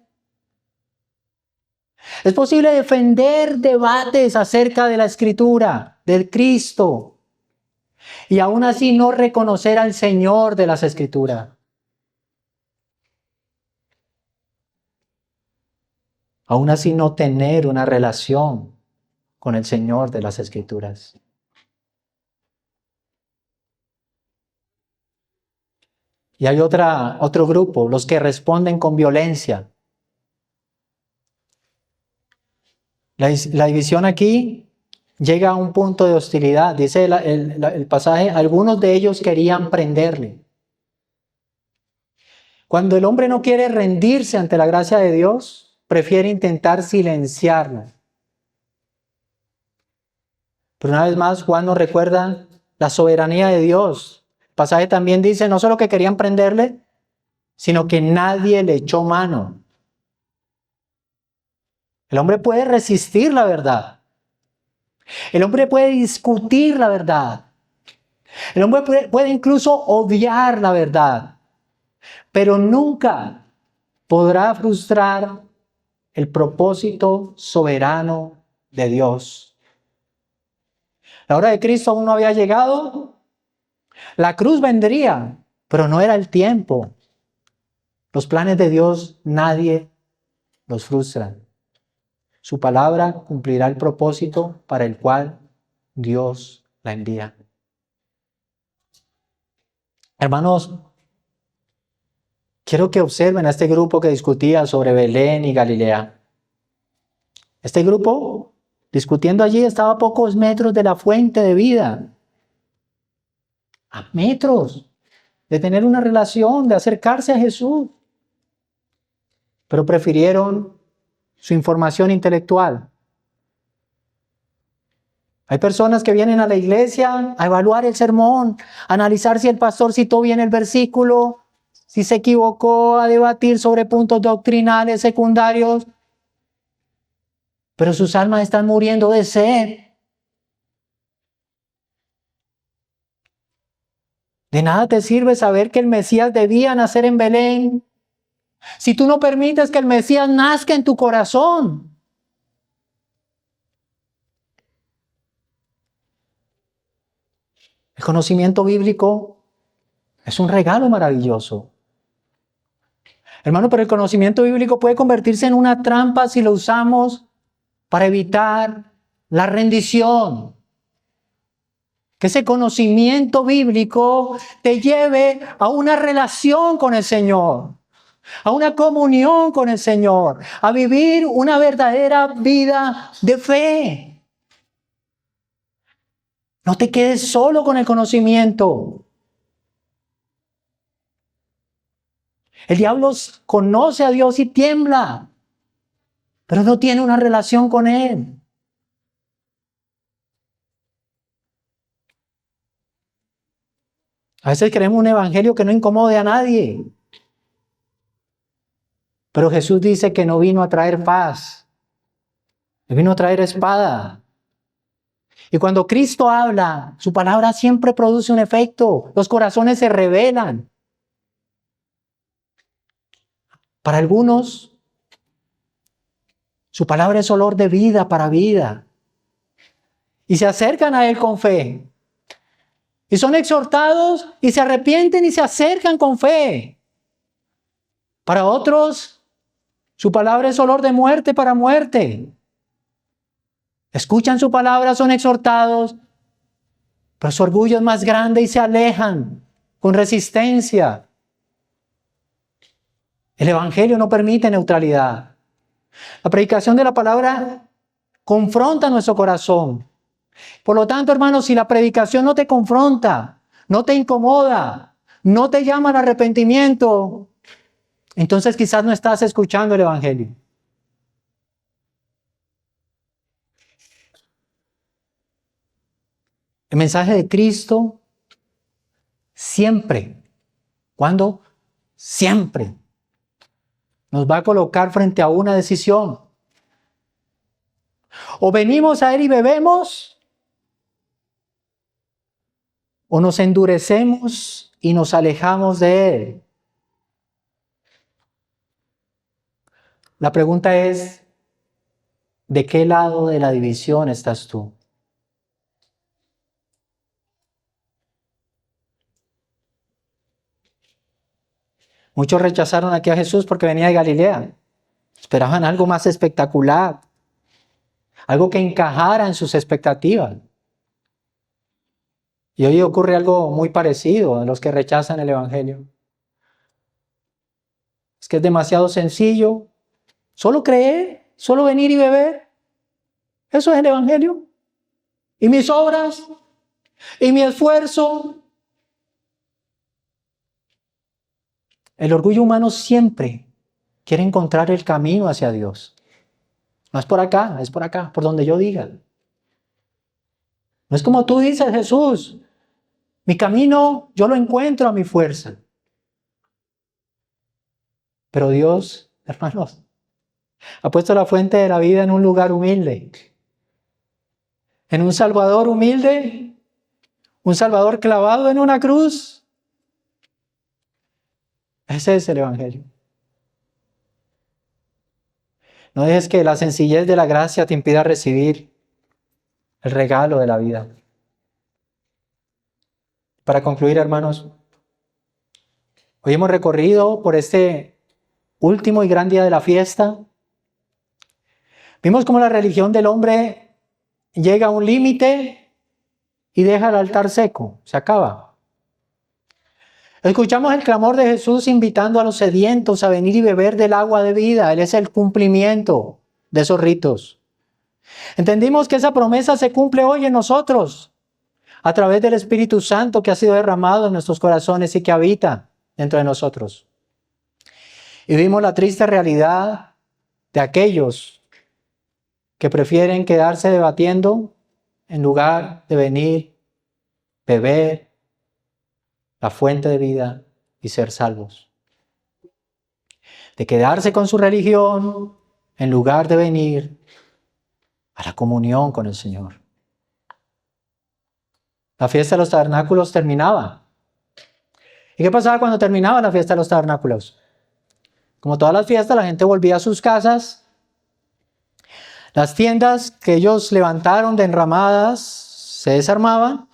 Es posible defender debates acerca de la Escritura, del Cristo, y aún así no reconocer al Señor de las Escrituras. Aún así no tener una relación con el Señor de las Escrituras. Y hay otro grupo, los que responden con violencia. La división aquí llega a un punto de hostilidad. Dice el pasaje, algunos de ellos querían prenderle. Cuando el hombre no quiere rendirse ante la gracia de Dios, prefiere intentar silenciarla. Pero una vez más, Juan nos recuerda la soberanía de Dios. El pasaje también dice, no solo que querían prenderle, sino que nadie le echó mano. El hombre puede resistir la verdad. El hombre puede discutir la verdad. El hombre puede incluso odiar la verdad. Pero nunca podrá frustrar el propósito soberano de Dios. La hora de Cristo aún no había llegado. La cruz vendría, pero no era el tiempo. Los planes de Dios nadie los frustra. Su palabra cumplirá el propósito para el cual Dios la envía. Hermanos, quiero que observen a este grupo que discutía sobre Belén y Galilea. Este grupo, discutiendo allí, estaba a pocos metros de la fuente de vida. A metros de tener una relación, de acercarse a Jesús. Pero prefirieron su información intelectual. Hay personas que vienen a la iglesia a evaluar el sermón, a analizar si el pastor citó bien el versículo, si se equivocó, a debatir sobre puntos doctrinales secundarios. Pero sus almas están muriendo de sed. De nada te sirve saber que el Mesías debía nacer en Belén si tú no permites que el Mesías nazca en tu corazón. El conocimiento bíblico es un regalo maravilloso. Hermano, pero el conocimiento bíblico puede convertirse en una trampa si lo usamos para evitar la rendición. Que ese conocimiento bíblico te lleve a una relación con el Señor, a una comunión con el Señor, a vivir una verdadera vida de fe. No te quedes solo con el conocimiento. El diablo conoce a Dios y tiembla, pero no tiene una relación con Él. A veces queremos un evangelio que no incomode a nadie. Pero Jesús dice que no vino a traer paz. Él vino a traer espada. Y cuando Cristo habla, su palabra siempre produce un efecto. Los corazones se rebelan. Para algunos, su palabra es olor de vida para vida. Y se acercan a Él con fe. Y son exhortados y se arrepienten y se acercan con fe. Para otros, su palabra es olor de muerte para muerte. Escuchan su palabra, son exhortados, pero su orgullo es más grande y se alejan con resistencia. El evangelio no permite neutralidad. La predicación de la palabra confronta nuestro corazón. Por lo tanto, hermanos, si la predicación no te confronta, no te incomoda, no te llama al arrepentimiento, entonces quizás no estás escuchando el evangelio. El mensaje de Cristo siempre, ¿cuándo? Siempre nos va a colocar frente a una decisión. O venimos a Él y bebemos, o nos endurecemos y nos alejamos de Él? La pregunta es, ¿de qué lado de la división estás tú? Muchos rechazaron aquí a Jesús porque venía de Galilea. Esperaban algo más espectacular, algo que encajara en sus expectativas. Y hoy ocurre algo muy parecido a los que rechazan el Evangelio. Es que es demasiado sencillo. Solo creer, solo venir y beber. Eso es el Evangelio. Y mis obras, y mi esfuerzo. El orgullo humano siempre quiere encontrar el camino hacia Dios. No es por acá, es por acá, por donde yo diga. No es como tú dices, Jesús. Mi camino yo lo encuentro a mi fuerza. Pero Dios, hermanos, ha puesto la fuente de la vida en un lugar humilde. En un Salvador humilde, un Salvador clavado en una cruz. Ese es el Evangelio. No dejes que la sencillez de la gracia te impida recibir el regalo de la vida. Para concluir, hermanos, hoy hemos recorrido por este último y gran día de la fiesta. Vimos cómo la religión del hombre llega a un límite y deja el altar seco, se acaba. Escuchamos el clamor de Jesús invitando a los sedientos a venir y beber del agua de vida. Él es el cumplimiento de esos ritos. Entendimos que esa promesa se cumple hoy en nosotros a través del Espíritu Santo que ha sido derramado en nuestros corazones y que habita dentro de nosotros. Y vimos la triste realidad de aquellos que prefieren quedarse debatiendo en lugar de venir, beber la fuente de vida y ser salvos. De quedarse con su religión en lugar de venir a la comunión con el Señor. La fiesta de los tabernáculos terminaba. ¿Y qué pasaba cuando terminaba la fiesta de los tabernáculos? Como todas las fiestas, la gente volvía a sus casas. Las tiendas que ellos levantaron de enramadas se desarmaban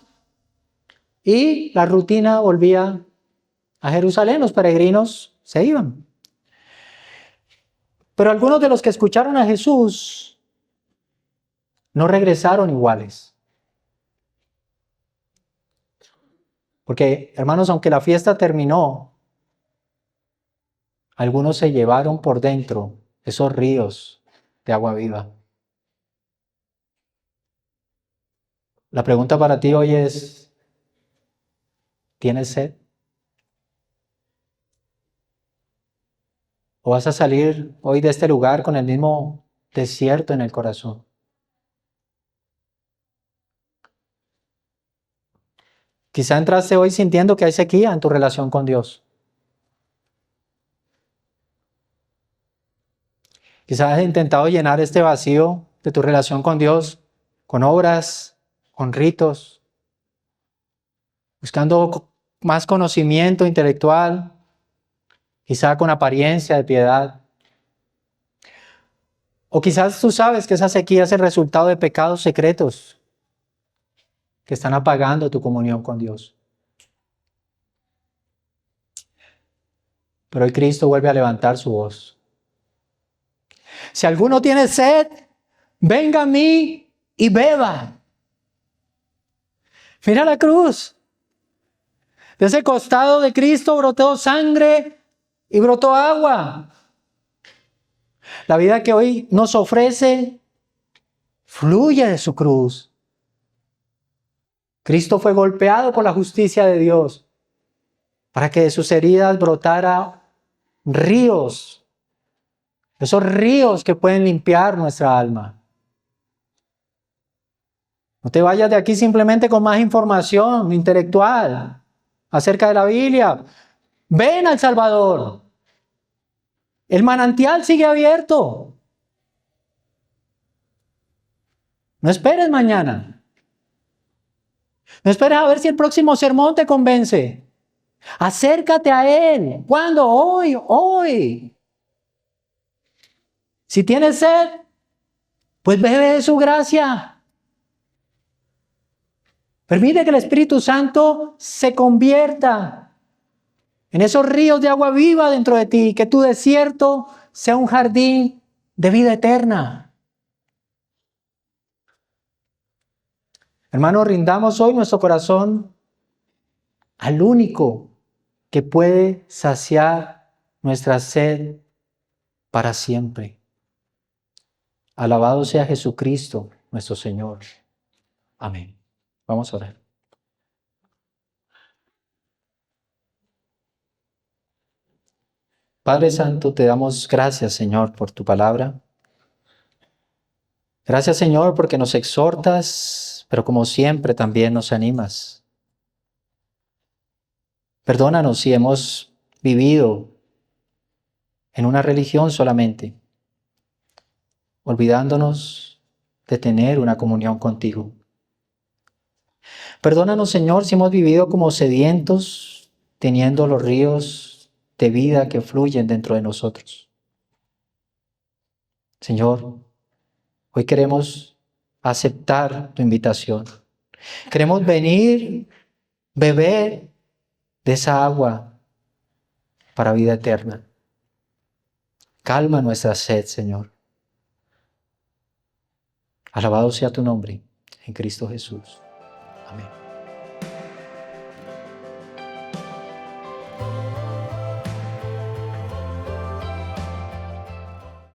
y la rutina volvía a Jerusalén. Los peregrinos se iban. Pero algunos de los que escucharon a Jesús no regresaron iguales. Porque, hermanos, aunque la fiesta terminó, algunos se llevaron por dentro esos ríos de agua viva. La pregunta para ti hoy es, ¿tienes sed? ¿O vas a salir hoy de este lugar con el mismo desierto en el corazón? Quizá entraste hoy sintiendo que hay sequía en tu relación con Dios. Quizá has intentado llenar este vacío de tu relación con Dios con obras, con ritos, buscando más conocimiento intelectual, quizá con apariencia de piedad. O quizás tú sabes que esa sequía es el resultado de pecados secretos que están apagando tu comunión con Dios. Pero hoy Cristo vuelve a levantar su voz. Si alguno tiene sed, venga a mí y beba. Mira la cruz. De ese costado de Cristo brotó sangre y brotó agua. La vida que hoy nos ofrece fluye de su cruz. Cristo fue golpeado por la justicia de Dios para que de sus heridas brotara ríos. Esos ríos que pueden limpiar nuestra alma. No te vayas de aquí simplemente con más información intelectual acerca de la Biblia. Ven al Salvador. El manantial sigue abierto. No esperes mañana. No esperes a ver si el próximo sermón te convence. Acércate a Él. ¿Cuándo? Hoy, hoy. Si tienes sed, pues bebe de su gracia. Permite que el Espíritu Santo se convierta en esos ríos de agua viva dentro de ti, que tu desierto sea un jardín de vida eterna. Hermanos, rindamos hoy nuestro corazón al único que puede saciar nuestra sed para siempre. Alabado sea Jesucristo, nuestro Señor. Amén. Vamos a orar. Padre Santo, te damos gracias, Señor, por tu palabra. Gracias, Señor, porque nos exhortas, pero como siempre también nos animas. Perdónanos si hemos vivido en una religión solamente, olvidándonos de tener una comunión contigo. Perdónanos, Señor, si hemos vivido como sedientos, teniendo los ríos de vida que fluyen dentro de nosotros. Señor, hoy queremos aceptar tu invitación. Queremos venir, beber de esa agua para vida eterna. Calma nuestra sed, Señor. Alabado sea tu nombre, en Cristo Jesús. Amén.